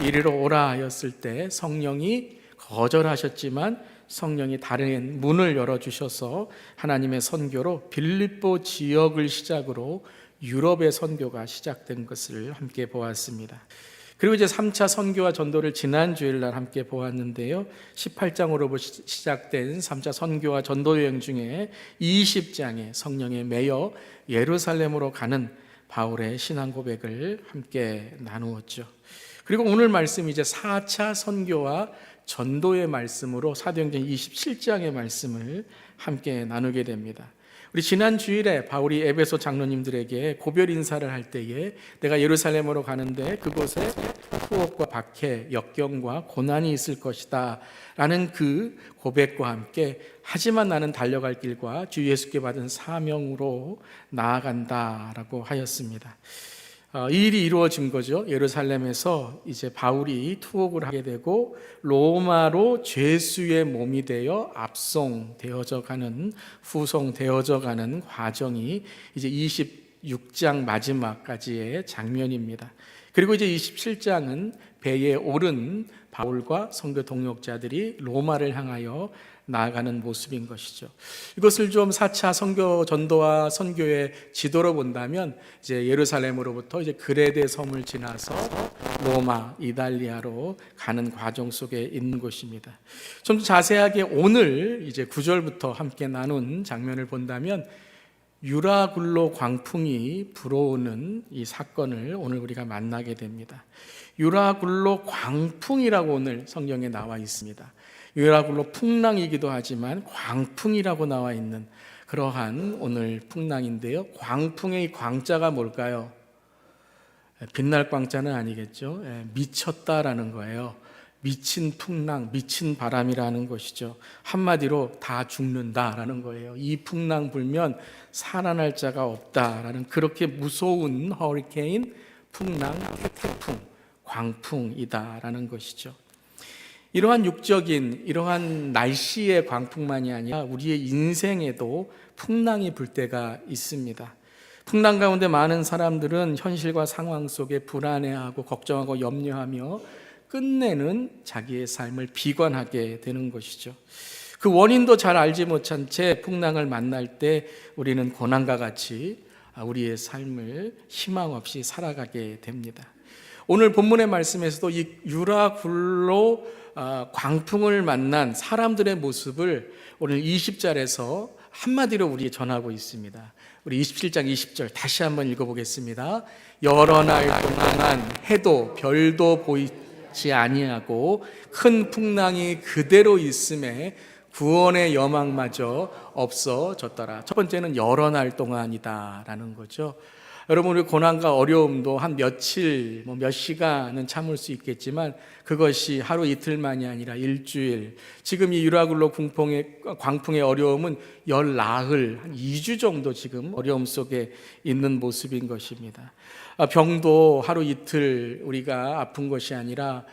이리로 오라 하였을 때 성령이 거절하셨지만 성령이 다른 문을 열어주셔서 하나님의 선교로 빌립보 지역을 시작으로 유럽의 선교가 시작된 것을 함께 보았습니다. 그리고 이제 3차 선교와 전도를 지난 주일날 함께 보았는데요. 18장으로 시작된 3차 선교와 전도 여행 중에 20장에 성령에 매여 예루살렘으로 가는 바울의 신앙 고백을 함께 나누었죠. 그리고 오늘 말씀 이제 4차 선교와 전도의 말씀으로 사도행전 27장의 말씀을 함께 나누게 됩니다. 우리 지난 주일에 바울이 에베소 장로님들에게 고별 인사를 할 때에 내가 예루살렘으로 가는데 그곳에 투옥과 박해, 역경과 고난이 있을 것이다 라는 그 고백과 함께 하지만 나는 달려갈 길과 주 예수께 받은 사명으로 나아간다 라고 하였습니다. 이 일이 이루어진 거죠. 예루살렘에서 이제 바울이 투옥을 하게 되고 로마로 죄수의 몸이 되어 후송되어져 가는 과정이 이제 26장 마지막까지의 장면입니다. 그리고 이제 27장은 배에 오른 바울과 선교 동역자들이 로마를 향하여 나아가는 모습인 것이죠. 이것을 좀 4차 선교 전도와 선교의 지도로 본다면 이제 예루살렘으로부터 이제 그레데 섬을 지나서 로마, 이달리아로 가는 과정 속에 있는 곳입니다. 좀 더 자세하게 오늘 이제 9절부터 함께 나눈 장면을 본다면 유라굴로 광풍이 불어오는 이 사건을 오늘 우리가 만나게 됩니다. 유라굴로 광풍이라고 오늘 성경에 나와 있습니다. 유라굴로 풍랑이기도 하지만 광풍이라고 나와 있는 그러한 오늘 풍랑인데요. 광풍의 이 광자가 뭘까요? 빛날 광자는 아니겠죠. 미쳤다라는 거예요. 미친 풍랑, 미친 바람이라는 것이죠. 한마디로 다 죽는다라는 거예요. 이 풍랑 불면 살아날 자가 없다라는 그렇게 무서운 허리케인, 풍랑, 태풍, 광풍이다라는 것이죠. 이러한 육적인 이러한 날씨의 광풍만이 아니라 우리의 인생에도 풍랑이 불 때가 있습니다. 풍랑 가운데 많은 사람들은 현실과 상황 속에 불안해하고 걱정하고 염려하며 끝내는 자기의 삶을 비관하게 되는 것이죠. 그 원인도 잘 알지 못한 채 풍랑을 만날 때 우리는 고난과 같이 우리의 삶을 희망 없이 살아가게 됩니다. 오늘 본문의 말씀에서도 이 유라굴로 광풍을 만난 사람들의 모습을 오늘 20절에서 한마디로 우리에게 전하고 있습니다. 우리 27장 20절 다시 한번 읽어보겠습니다. 여러 날 동안 해도 별도 보이지 아니하고 큰 풍랑이 그대로 있음에 구원의 여망마저 없어졌더라. 첫 번째는 여러 날 동안이다라는 거죠. 여러분, 우리 고난과 어려움도 한 며칠, 몇 시간은 참을 수 있겠지만 그것이 하루 이틀만이 아니라 일주일, 지금 이 유라굴로 광풍의 어려움은 열나흘, 한 2주 정도 지금 어려움 속에 있는 모습인 것입니다. 병도 하루 이틀 우리가 아픈 것이 아니라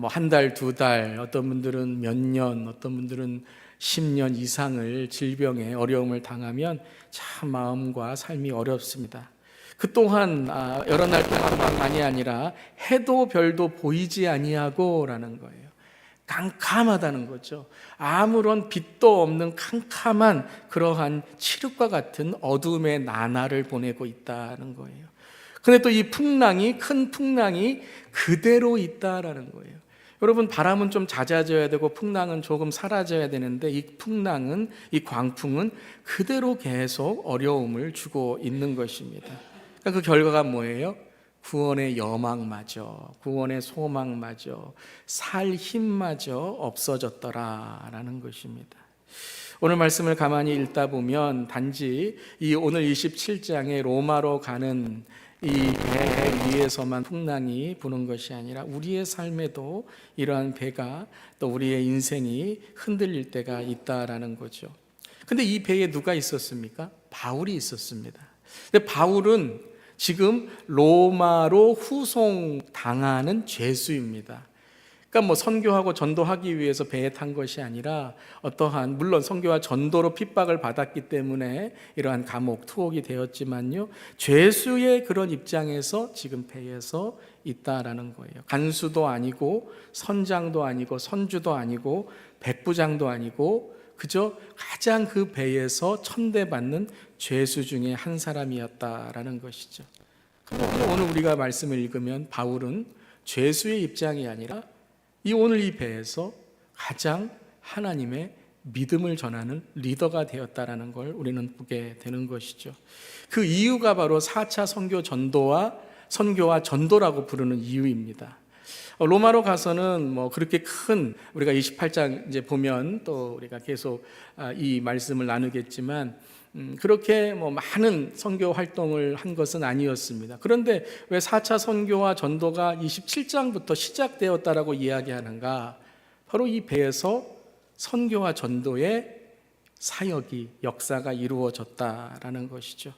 한 달, 두 달, 어떤 분들은 몇 년, 어떤 분들은 10년 이상을 질병에 어려움을 당하면 참 마음과 삶이 어렵습니다. 그 또한 여러 날 동안만이 아니라 해도 별도 보이지 아니하고라는 거예요. 깜깜하다는 거죠. 아무런 빛도 없는 캄캄한 그러한 칠흑과 같은 어둠의 나날을 보내고 있다는 거예요. 그런데 또 이 풍랑이, 큰 풍랑이 그대로 있다라는 거예요. 여러분, 바람은 좀 잦아져야 되고 풍랑은 조금 사라져야 되는데 이 풍랑은, 이 광풍은 그대로 계속 어려움을 주고 있는 것입니다. 그러니까 그 결과가 뭐예요? 구원의 여망마저, 구원의 소망마저, 살 힘마저 없어졌더라라는 것입니다. 오늘 말씀을 가만히 읽다 보면 단지 이 오늘 27장의 로마로 가는 이 배 위에서만 풍랑이 부는 것이 아니라 우리의 삶에도 이러한 배가, 또 우리의 인생이 흔들릴 때가 있다라는 거죠. 근데 이 배에 누가 있었습니까? 바울이 있었습니다. 근데 바울은 지금 로마로 후송당하는 죄수입니다. 그러니까 선교하고 전도하기 위해서 배에 탄 것이 아니라 어떠한, 물론 선교와 전도로 핍박을 받았기 때문에 이러한 감옥, 투옥이 되었지만요, 죄수의 그런 입장에서 지금 배에서 있다라는 거예요. 간수도 아니고 선장도 아니고 선주도 아니고 백부장도 아니고 그저 가장 그 배에서 천대받는 죄수 중에 한 사람이었다라는 것이죠. 오늘 우리가 말씀을 읽으면 바울은 죄수의 입장이 아니라 오늘 이 배에서 가장 하나님의 믿음을 전하는 리더가 되었다라는 걸 우리는 보게 되는 것이죠. 그 이유가 바로 4차 선교와 전도라고 부르는 이유입니다. 로마로 가서는 그렇게 큰, 우리가 28장 이제 보면 또 우리가 계속 이 말씀을 나누겠지만 그렇게 많은 선교 활동을 한 것은 아니었습니다. 그런데 왜 4차 선교와 전도가 27장부터 시작되었다라고 이야기하는가? 바로 이 배에서 선교와 전도의 사역이, 역사가 이루어졌다라는 것이죠.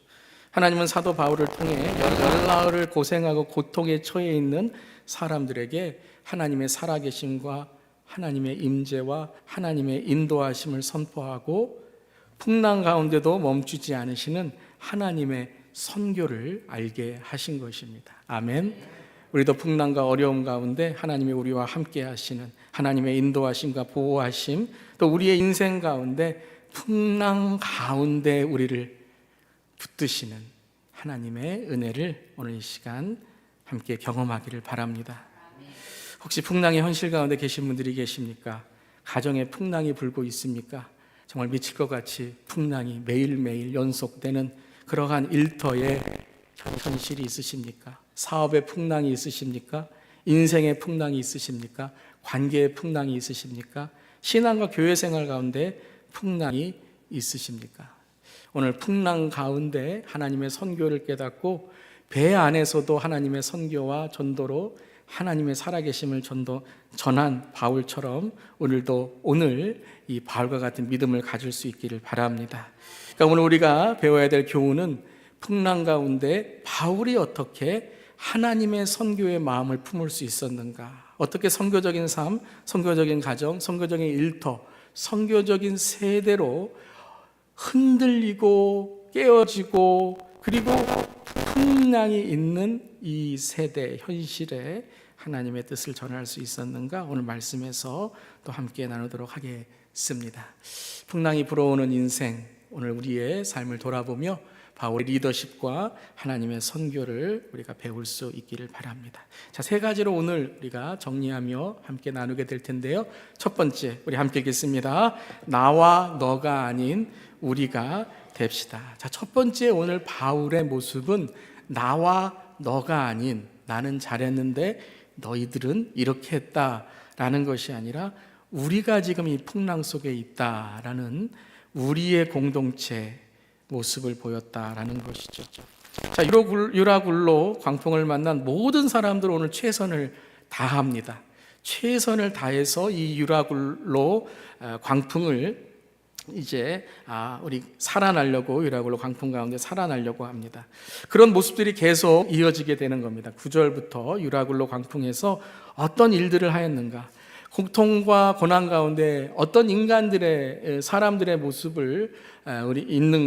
하나님은 사도 바울을 통해 열나흘을 고생하고 고통에 처해 있는 사람들에게 하나님의 살아계심과 하나님의 임재와 하나님의 인도하심을 선포하고 풍랑 가운데도 멈추지 않으시는 하나님의 선교를 알게 하신 것입니다. 아멘. 우리도 풍랑과 어려움 가운데 하나님이 우리와 함께 하시는 하나님의 인도하심과 보호하심, 또 우리의 인생 가운데 풍랑 가운데 우리를 붙드시는 하나님의 은혜를 오늘 이 시간 함께 경험하기를 바랍니다. 혹시 풍랑의 현실 가운데 계신 분들이 계십니까? 가정에 풍랑이 불고 있습니까? 정말 미칠 것 같이 풍랑이 매일매일 연속되는 그러한 일터의 현실이 있으십니까? 사업의 풍랑이 있으십니까? 인생의 풍랑이 있으십니까? 관계의 풍랑이 있으십니까? 신앙과 교회 생활 가운데 풍랑이 있으십니까? 오늘 풍랑 가운데 하나님의 선교를 깨닫고 배 안에서도 하나님의 선교와 전도로 하나님의 살아계심을 전한 바울처럼 오늘 이 바울과 같은 믿음을 가질 수 있기를 바랍니다. 그러니까 오늘 우리가 배워야 될 교훈은 풍랑 가운데 바울이 어떻게 하나님의 선교의 마음을 품을 수 있었는가, 어떻게 선교적인 삶, 선교적인 가정, 선교적인 일터, 선교적인 세대로 흔들리고 깨어지고 그리고 풍랑이 있는 이 세대 현실에 하나님의 뜻을 전할 수 있었는가, 오늘 말씀에서 또 함께 나누도록 하겠습니다. 풍랑이 불어오는 인생, 오늘 우리의 삶을 돌아보며 바울의 리더십과 하나님의 선교를 우리가 배울 수 있기를 바랍니다. 자, 세 가지로 오늘 우리가 정리하며 함께 나누게 될 텐데요. 첫 번째, 우리 함께 읽겠습니다. 나와 너가 아닌 우리가 됩시다. 자, 첫 번째 오늘 바울의 모습은 나와 너가 아닌, 나는 잘했는데 너희들은 이렇게 했다라는 것이 아니라 우리가 지금 이 풍랑 속에 있다라는 우리의 공동체 모습을 보였다라는 것이죠. 자, 유라굴로 광풍을 만난 모든 사람들 오늘 최선을 다합니다. 최선을 다해서 이 유라굴로 광풍을 이제 우리 살아나려고, 유라굴로 광풍 가운데 살아나려고 합니다. 그런 모습들이 계속 이어지게 되는 겁니다. 9절부터 유라굴로 광풍에서 어떤 일들을 하였는가, 고통과 고난 가운데 어떤 사람들의 모습을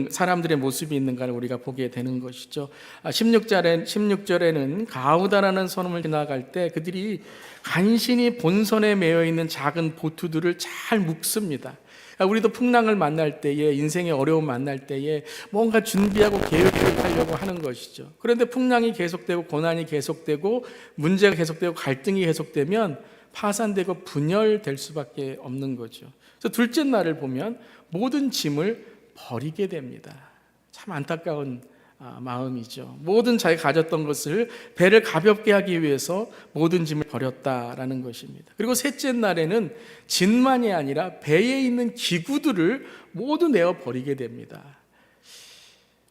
사람들의 모습이 있는가를 우리가 보게 되는 것이죠. 16절에는 가우다라는 섬을 지나갈 때 그들이 간신히 본선에 매여 있는 작은 보트들을 잘 묶습니다. 우리도 풍랑을 만날 때에, 인생의 어려움 만날 때에 뭔가 준비하고 계획을 하려고 하는 것이죠. 그런데 풍랑이 계속되고 고난이 계속되고 문제가 계속되고 갈등이 계속되면 파산되고 분열될 수밖에 없는 거죠. 그래서 둘째 날을 보면 모든 짐을 버리게 됩니다. 참 안타까운 마음이죠. 모든 자기가 가졌던 것을, 배를 가볍게 하기 위해서 모든 짐을 버렸다라는 것입니다. 그리고 셋째 날에는 짐만이 아니라 배에 있는 기구들을 모두 내어 버리게 됩니다.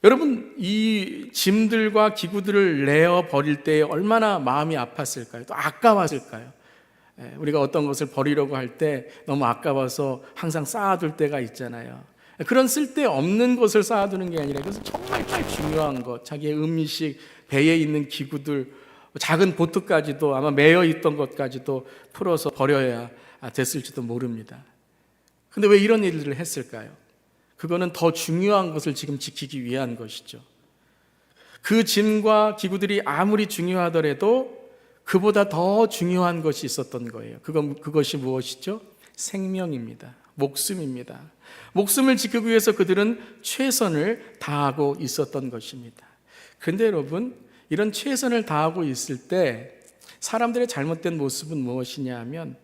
여러분, 이 짐들과 기구들을 내어 버릴 때 얼마나 마음이 아팠을까요? 또 아까웠을까요? 우리가 어떤 것을 버리려고 할 때 너무 아까워서 항상 쌓아둘 때가 있잖아요. 그런 쓸데없는 것을 쌓아두는 게 아니라 이것은 정말 중요한 것, 자기의 음식, 배에 있는 기구들, 작은 보트까지도 아마 매여 있던 것까지도 풀어서 버려야 됐을지도 모릅니다. 근데 왜 이런 일들을 했을까요? 그거는 더 중요한 것을 지금 지키기 위한 것이죠. 그 짐과 기구들이 아무리 중요하더라도 그보다 더 중요한 것이 있었던 거예요. 그것이 무엇이죠? 생명입니다. 목숨입니다. 목숨을 지키기 위해서 그들은 최선을 다하고 있었던 것입니다. 그런데 여러분, 이런 최선을 다하고 있을 때 사람들의 잘못된 모습은 무엇이냐 하면,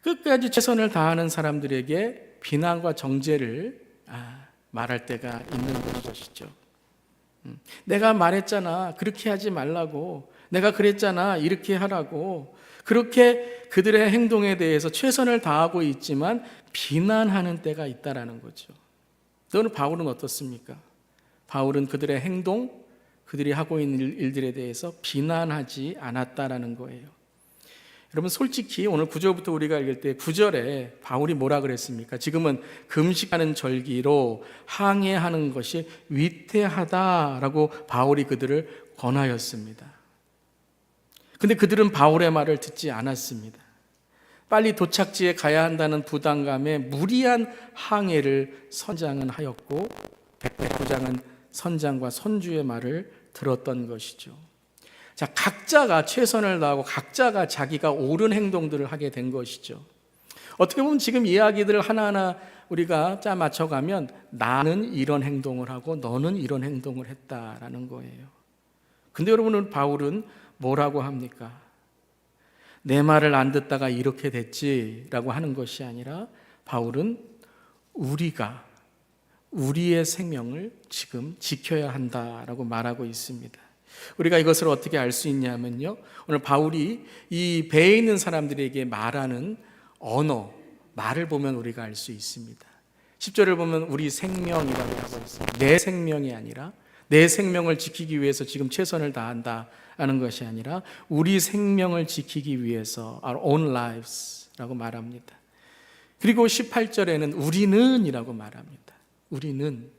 끝까지 최선을 다하는 사람들에게 비난과 정죄를 말할 때가 있는 것이죠. 내가 말했잖아, 그렇게 하지 말라고. 내가 그랬잖아, 이렇게 하라고. 그렇게 그들의 행동에 대해서 최선을 다하고 있지만 비난하는 때가 있다라는 거죠. 오늘 바울은 어떻습니까? 바울은 그들의 행동, 그들이 하고 있는 일들에 대해서 비난하지 않았다라는 거예요. 여러분, 솔직히 오늘 9절부터 우리가 읽을 때 9절에 바울이 뭐라 그랬습니까? 지금은 금식하는 절기로 항해하는 것이 위태하다라고 바울이 그들을 권하였습니다. 근데 그들은 바울의 말을 듣지 않았습니다. 빨리 도착지에 가야 한다는 부담감에 무리한 항해를 선장은 하였고, 백부장은 선장과 선주의 말을 들었던 것이죠. 자, 각자가 최선을 다하고 각자가 자기가 옳은 행동들을 하게 된 것이죠. 어떻게 보면 지금 이야기들을 하나하나 우리가 짜 맞춰가면 나는 이런 행동을 하고 너는 이런 행동을 했다라는 거예요. 근데 여러분, 바울은 뭐라고 합니까? 내 말을 안 듣다가 이렇게 됐지라고 하는 것이 아니라 바울은 우리의 생명을 지금 지켜야 한다라고 말하고 있습니다. 우리가 이것을 어떻게 알 수 있냐면요, 오늘 바울이 이 배에 있는 사람들에게 말하는 말을 보면 우리가 알 수 있습니다. 10절을 보면 우리 생명이라고 하고 있습니다. 내 생명이 아니라 내 생명을 지키기 위해서 지금 최선을 다한다 하는 것이 아니라 우리 생명을 지키기 위해서 our own lives라고 말합니다. 그리고 18절에는 우리는이라고 말합니다. 우리는,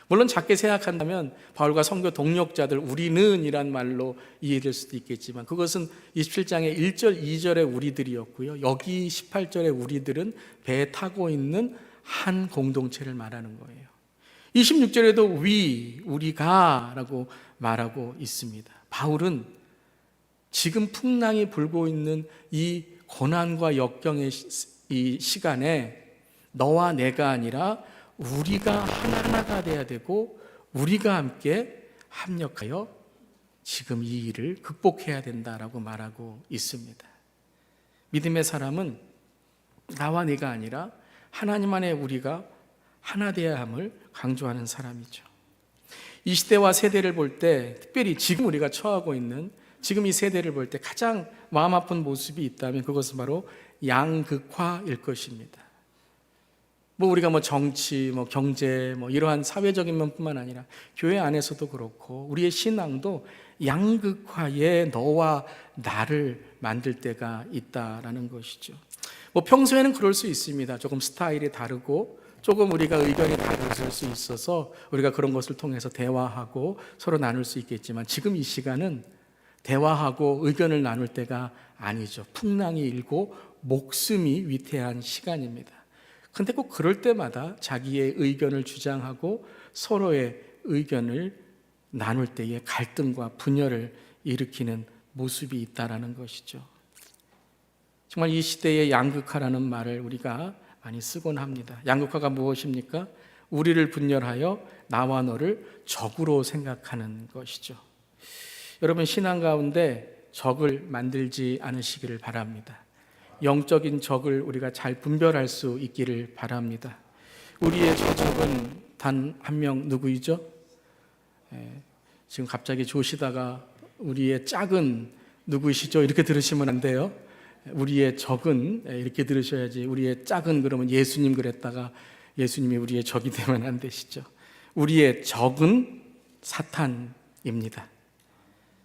물론 작게 생각한다면 바울과 선교 동력자들 우리는이란 말로 이해될 수도 있겠지만 그것은 27장의 1절, 2절의 우리들이었고요. 여기 18절의 우리들은 배에 타고 있는 한 공동체를 말하는 거예요. 26절에도 우리가 라고 말하고 있습니다. 바울은 지금 풍랑이 불고 있는 이 고난과 역경의 이 시간에 너와 내가 아니라 우리가 하나가 돼야 되고 우리가 함께 합력하여 지금 이 일을 극복해야 된다라고 말하고 있습니다. 믿음의 사람은 나와 네가 아니라 하나님 안에 우리가 하나 되어야 함을 강조하는 사람이죠. 이 시대와 세대를 볼 때, 특별히 지금 우리가 처하고 있는 지금 이 세대를 볼 때 가장 마음 아픈 모습이 있다면 그것은 바로 양극화일 것입니다. 우리가 정치, 경제, 이러한 사회적인 면뿐만 아니라 교회 안에서도 그렇고 우리의 신앙도 양극화에 너와 나를 만들 때가 있다라는 것이죠. 평소에는 그럴 수 있습니다. 조금 스타일이 다르고 조금 우리가 의견이 다를 수 있어서 우리가 그런 것을 통해서 대화하고 서로 나눌 수 있겠지만 지금 이 시간은 대화하고 의견을 나눌 때가 아니죠. 풍랑이 일고 목숨이 위태한 시간입니다. 근데 꼭 그럴 때마다 자기의 의견을 주장하고 서로의 의견을 나눌 때에 갈등과 분열을 일으키는 모습이 있다라는 것이죠. 정말 이 시대의 양극화라는 말을 우리가 많이 쓰곤 합니다. 양극화가 무엇입니까? 우리를 분열하여 나와 너를 적으로 생각하는 것이죠. 여러분, 신앙 가운데 적을 만들지 않으시기를 바랍니다. 영적인 적을 우리가 잘 분별할 수 있기를 바랍니다. 우리의 적은 단 한 명 누구이죠? 지금 갑자기 조시다가 우리의 짝은 누구이시죠? 이렇게 들으시면 안 돼요. 우리의 적은 이렇게 들으셔야지. 우리의 짝은 그러면 예수님 그랬다가 예수님이 우리의 적이 되면 안 되시죠. 우리의 적은 사탄입니다.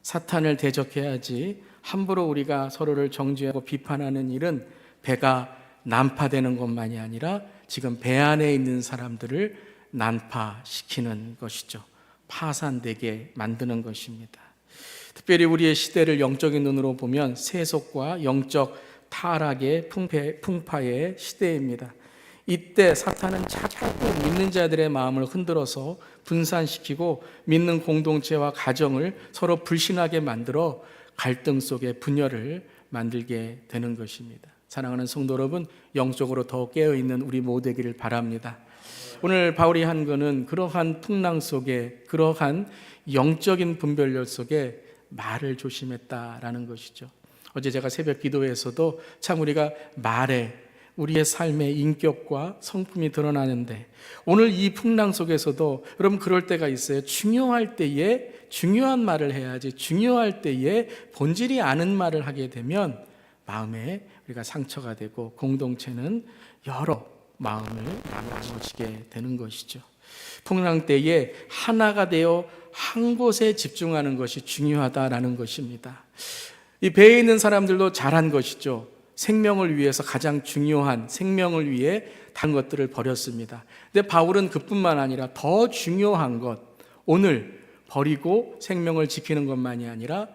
사탄을 대적해야지 함부로 우리가 서로를 정죄하고 비판하는 일은 배가 난파되는 것만이 아니라 지금 배 안에 있는 사람들을 난파시키는 것이죠. 파산되게 만드는 것입니다. 특별히 우리의 시대를 영적인 눈으로 보면 세속과 영적 타락의 풍파의 시대입니다. 이때 사탄은 자꾸 믿는 자들의 마음을 흔들어서 분산시키고 믿는 공동체와 가정을 서로 불신하게 만들어 갈등 속에 분열을 만들게 되는 것입니다. 사랑하는 성도 여러분, 영적으로 더 깨어있는 우리 모두 되기를 바랍니다. 오늘 바울이 한 거는 그러한 풍랑 속에, 그러한 영적인 분별력 속에 말을 조심했다라는 것이죠. 어제 제가 새벽 기도에서도 참 우리가 말에 우리의 삶의 인격과 성품이 드러나는데 오늘 이 풍랑 속에서도 여러분 그럴 때가 있어요. 중요할 때에 중요한 말을 해야지 중요할 때에 본질이 아는 말을 하게 되면 마음에 우리가 상처가 되고 공동체는 여러 마음을 나눠지게 되는 것이죠. 풍랑 때에 하나가 되어 한 곳에 집중하는 것이 중요하다라는 것입니다. 이 배에 있는 사람들도 잘한 것이죠. 생명을 위해서 가장 중요한 생명을 위해 다른 것들을 버렸습니다. 근데 바울은 그뿐만 아니라 더 중요한 것, 오늘 버리고 생명을 지키는 것만이 아니라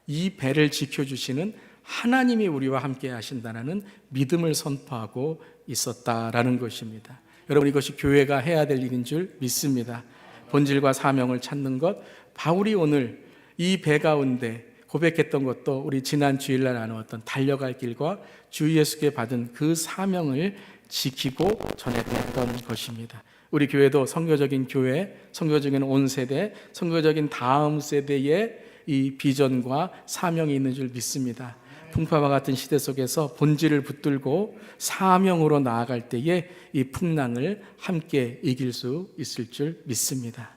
이 배를 지켜주시는 하나님이 우리와 함께 하신다는 믿음을 선포하고 있었다라는 것입니다. 여러분, 이것이 교회가 해야 될 일인 줄 믿습니다. 본질과 사명을 찾는 것, 바울이 오늘 이 배 가운데 고백했던 것도 우리 지난 주일날 나누었던 달려갈 길과 주 예수께 받은 그 사명을 지키고 전해드렸던 것입니다. 우리 교회도 선교적인 교회, 선교적인 온 세대, 선교적인 다음 세대의 이 비전과 사명이 있는 줄 믿습니다. 풍파와 같은 시대 속에서 본질을 붙들고 사명으로 나아갈 때에 이 풍랑을 함께 이길 수 있을 줄 믿습니다.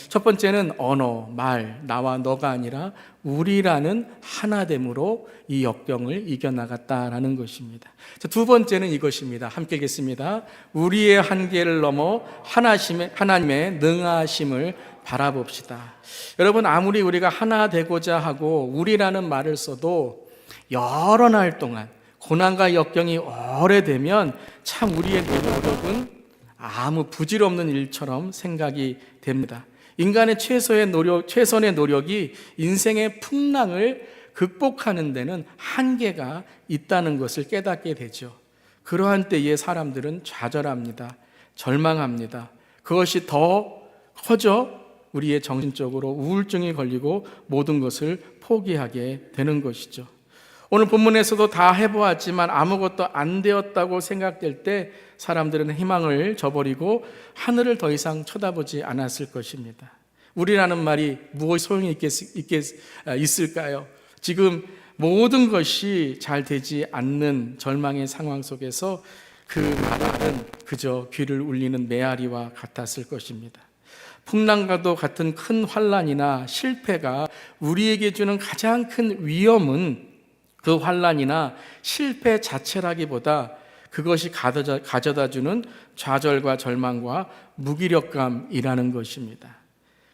첫 번째는 언어, 말, 나와 너가 아니라 우리라는 하나됨으로 이 역경을 이겨나갔다라는 것입니다. 두 번째는 이것입니다. 함께 읽겠습니다. 우리의 한계를 넘어 하나님의 능하심을 바라봅시다. 여러분, 아무리 우리가 하나 되고자 하고 우리라는 말을 써도 여러 날 동안 고난과 역경이 오래되면 참 우리의 노력은 아무 부질없는 일처럼 생각이 됩니다. 인간의 최선의 노력이 인생의 풍랑을 극복하는 데는 한계가 있다는 것을 깨닫게 되죠. 그러한 때에 사람들은 좌절합니다. 절망합니다. 그것이 더 커져 우리의 정신적으로 우울증이 걸리고 모든 것을 포기하게 되는 것이죠. 오늘 본문에서도 다 해보았지만 아무것도 안 되었다고 생각될 때 사람들은 희망을 저버리고 하늘을 더 이상 쳐다보지 않았을 것입니다. 우리라는 말이 무엇이 소용이 있을까요? 지금 모든 것이 잘 되지 않는 절망의 상황 속에서 그 말은 그저 귀를 울리는 메아리와 같았을 것입니다. 풍랑과도 같은 큰 환난이나 실패가 우리에게 주는 가장 큰 위험은 그 환난이나 실패 자체라기보다 그것이 가져다 주는 좌절과 절망과 무기력감이라는 것입니다.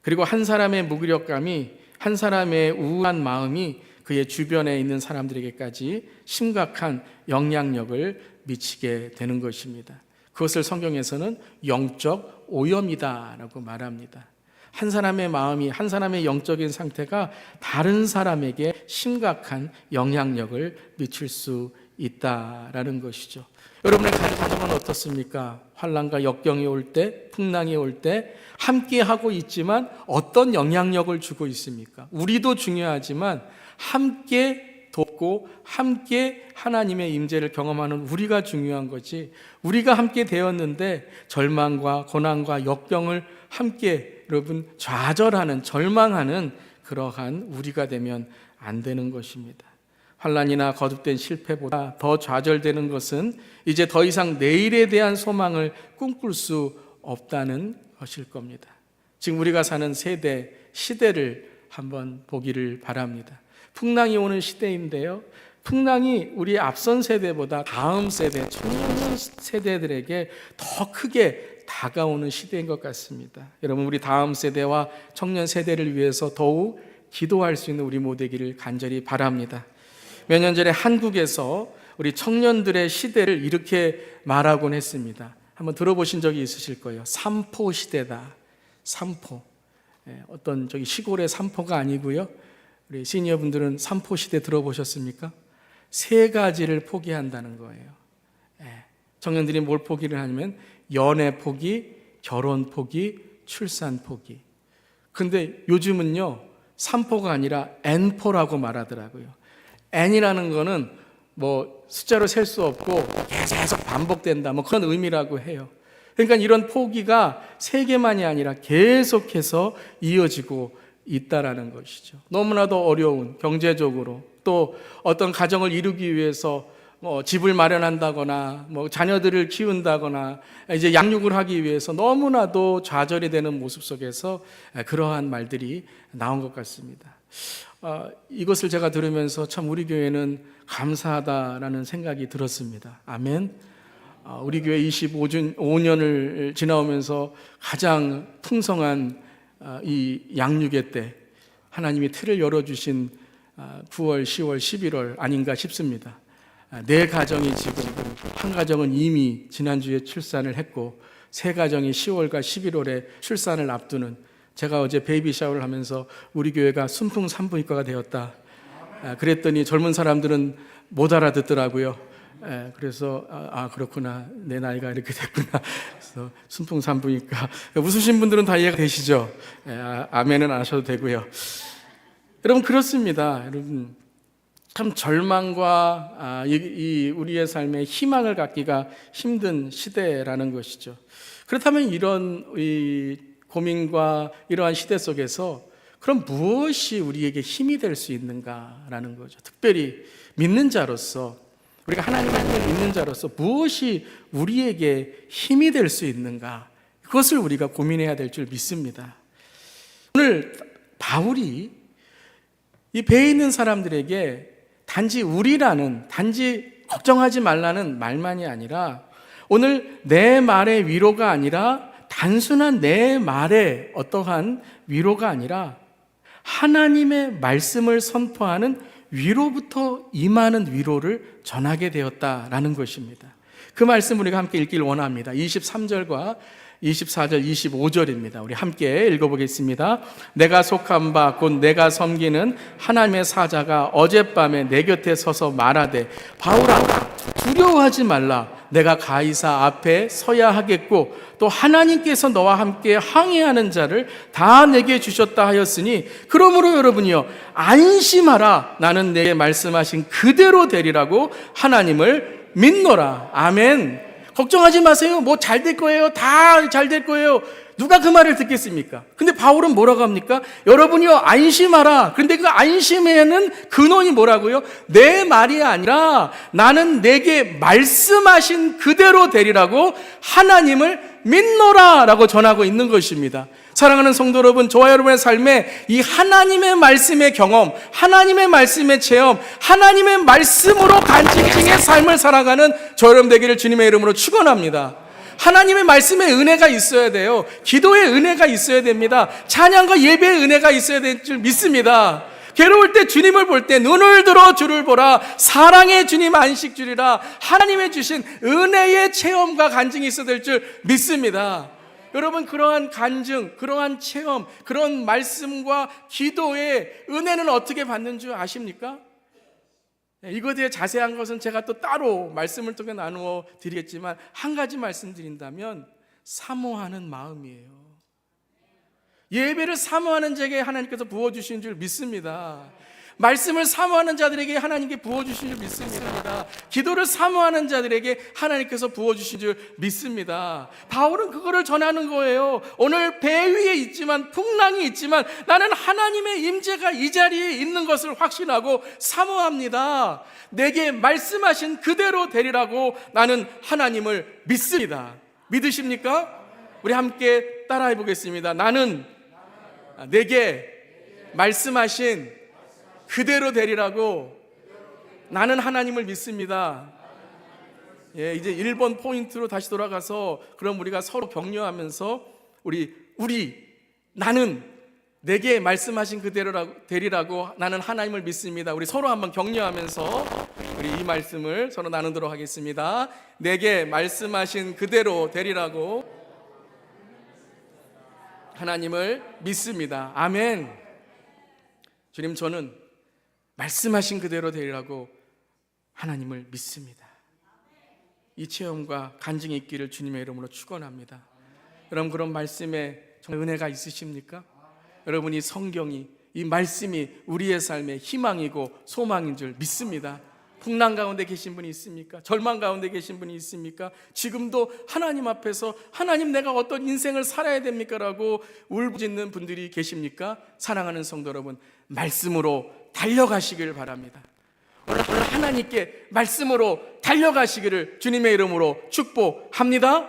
그리고 한 사람의 무기력감이, 한 사람의 우울한 마음이 그의 주변에 있는 사람들에게까지 심각한 영향력을 미치게 되는 것입니다. 그것을 성경에서는 영적 오염이다라고 말합니다. 한 사람의 마음이, 한 사람의 영적인 상태가 다른 사람에게 심각한 영향력을 미칠 수 있다라는 것이죠. 여러분의 가정은 어떻습니까? 환난과 역경이 올 때, 풍랑이 올 때 함께 하고 있지만 어떤 영향력을 주고 있습니까? 우리도 중요하지만 함께 돕고 함께 하나님의 임재를 경험하는 우리가 중요한 거지, 우리가 함께 되었는데 절망과 고난과 역경을 함께 여러분 좌절하는, 절망하는 그러한 우리가 되면 안 되는 것입니다. 환난이나 거듭된 실패보다 더 좌절되는 것은 이제 더 이상 내일에 대한 소망을 꿈꿀 수 없다는 것일 겁니다. 지금 우리가 사는 세대, 시대를 한번 보기를 바랍니다. 풍랑이 오는 시대인데요, 풍랑이 우리 앞선 세대보다 다음 세대, 청년 세대들에게 더 크게 다가오는 시대인 것 같습니다. 여러분, 우리 다음 세대와 청년 세대를 위해서 더욱 기도할 수 있는 우리 모두이기를 간절히 바랍니다. 몇 년 전에 한국에서 우리 청년들의 시대를 이렇게 말하곤 했습니다. 한번 들어보신 적이 있으실 거예요. 삼포 시대다. 삼포. 어떤 저기 시골의 삼포가 아니고요. 우리 시니어 분들은 삼포 시대 들어보셨습니까? 세 가지를 포기한다는 거예요. 청년들이 뭘 포기를 하냐면 연애 포기, 결혼 포기, 출산 포기. 근데 요즘은요, 삼포가 아니라 N포라고 말하더라고요. N이라는 거는 뭐 숫자로 셀 수 없고 계속 반복된다, 뭐 그런 의미라고 해요. 그러니까 이런 포기가 세 개만이 아니라 계속해서 이어지고 있다라는 것이죠. 너무나도 어려운, 경제적으로 또 어떤 가정을 이루기 위해서 집을 마련한다거나 뭐 자녀들을 키운다거나 이제 양육을 하기 위해서 너무나도 좌절이 되는 모습 속에서 그러한 말들이 나온 것 같습니다. 이것을 제가 들으면서 참 우리 교회는 감사하다라는 생각이 들었습니다. 아멘. 우리 교회 25년을 지나오면서 가장 풍성한 이 양육의 때 하나님이 틀을 열어주신 9월, 10월, 11월 아닌가 싶습니다. 네 가정이 지금, 한 가정은 이미 지난주에 출산을 했고 세 가정이 10월과 11월에 출산을 앞두는, 제가 어제 베이비 샤워를 하면서 우리 교회가 순풍 산부인과가 되었다 그랬더니 젊은 사람들은 못 알아듣더라고요. 그래서 그렇구나, 내 나이가 이렇게 됐구나. 그래서 순풍 산부인과, 웃으신 분들은 다 이해가 되시죠? 아멘은 안 하셔도 되고요. 여러분, 그렇습니다. 여러분, 참 절망과 이 우리의 삶에 희망을 갖기가 힘든 시대라는 것이죠. 그렇다면 이런 이 고민과 이러한 시대 속에서 그럼 무엇이 우리에게 힘이 될 수 있는가라는 거죠. 특별히 믿는 자로서, 우리가 하나님을 믿는 자로서 무엇이 우리에게 힘이 될 수 있는가, 그것을 우리가 고민해야 될 줄 믿습니다. 오늘 바울이 이 배에 있는 사람들에게 단지 걱정하지 말라는 말만이 아니라, 오늘 내 말의 위로가 아니라, 단순한 내 말의 어떠한 위로가 아니라 하나님의 말씀을 선포하는 위로부터 임하는 위로를 전하게 되었다라는 것입니다. 그 말씀 우리가 함께 읽기를 원합니다. 23절과 24절, 25절입니다. 우리 함께 읽어보겠습니다. 내가 속한 바 곧 내가 섬기는 하나님의 사자가 어젯밤에 내 곁에 서서 말하되, 바울아, 두려워하지 말라. 내가 가이사 앞에 서야 하겠고 또 하나님께서 너와 함께 항해하는 자를 다 내게 주셨다 하였으니, 그러므로 여러분이여 안심하라. 나는 내게 말씀하신 그대로 되리라고 하나님을 믿노라. 아멘. 걱정하지 마세요. 뭐 잘 될 거예요. 다 잘 될 거예요. 누가 그 말을 듣겠습니까? 근데 바울은 뭐라고 합니까? 여러분이요 안심하라. 그런데 그 안심에는 근원이 뭐라고요? 내 말이 아니라 나는 내게 말씀하신 그대로 되리라고 하나님을 믿노라 라고 전하고 있는 것입니다. 사랑하는 성도 여러분, 저와 여러분의 삶에 이 하나님의 말씀의 경험, 하나님의 말씀의 체험, 하나님의 말씀으로 간증의 삶을 살아가는 저 여러분 되기를 주님의 이름으로 축원합니다. 하나님의 말씀에 은혜가 있어야 돼요. 기도의 은혜가 있어야 됩니다. 찬양과 예배의 은혜가 있어야 될 줄 믿습니다. 괴로울 때 주님을 볼 때 눈을 들어 주를 보라. 사랑의 주님 안식 주리라. 하나님의 주신 은혜의 체험과 간증이 있어야 될 줄 믿습니다. 여러분, 그러한 간증, 그러한 체험, 그런 말씀과 기도의 은혜는 어떻게 받는 줄 아십니까? 이거에 대해 자세한 것은 제가 또 따로 말씀을 통해 나누어 드리겠지만, 한 가지 말씀드린다면 사모하는 마음이에요. 예배를 사모하는 자에게 하나님께서 부어주신 줄 믿습니다. 말씀을 사모하는 자들에게 하나님께 부어주신 줄 믿습니다. 기도를 사모하는 자들에게 하나님께서 부어주신 줄 믿습니다. 바울은 그거를 전하는 거예요. 오늘 배 위에 있지만, 풍랑이 있지만 나는 하나님의 임재가 이 자리에 있는 것을 확신하고 사모합니다. 내게 말씀하신 그대로 되리라고 나는 하나님을 믿습니다. 믿으십니까? 우리 함께 따라해 보겠습니다. 나는 내게 말씀하신 그대로 되리라고 나는 하나님을 믿습니다. 예, 이제 1번 포인트로 다시 돌아가서, 그럼 우리가 서로 격려하면서 나는 내게 말씀하신 그대로 되리라고 나는 하나님을 믿습니다. 우리 서로 한번 격려하면서 우리 이 말씀을 서로 나누도록 하겠습니다. 내게 말씀하신 그대로 되리라고 하나님을 믿습니다. 아멘. 주님, 저는 말씀하신 그대로 되리라고 하나님을 믿습니다. 이 체험과 간증이 있기를 주님의 이름으로 축원합니다. 여러분, 그런 말씀에 정말 은혜가 있으십니까? 여러분이 성경이, 이 말씀이 우리의 삶의 희망이고 소망인 줄 믿습니다. 풍랑 가운데 계신 분이 있습니까? 절망 가운데 계신 분이 있습니까? 지금도 하나님 앞에서 하나님, 내가 어떤 인생을 살아야 됩니까? 라고 울부짖는 분들이 계십니까? 사랑하는 성도 여러분, 말씀으로 달려가시길 바랍니다. 오늘 하나님께 말씀으로 달려가시기를 주님의 이름으로 축복합니다.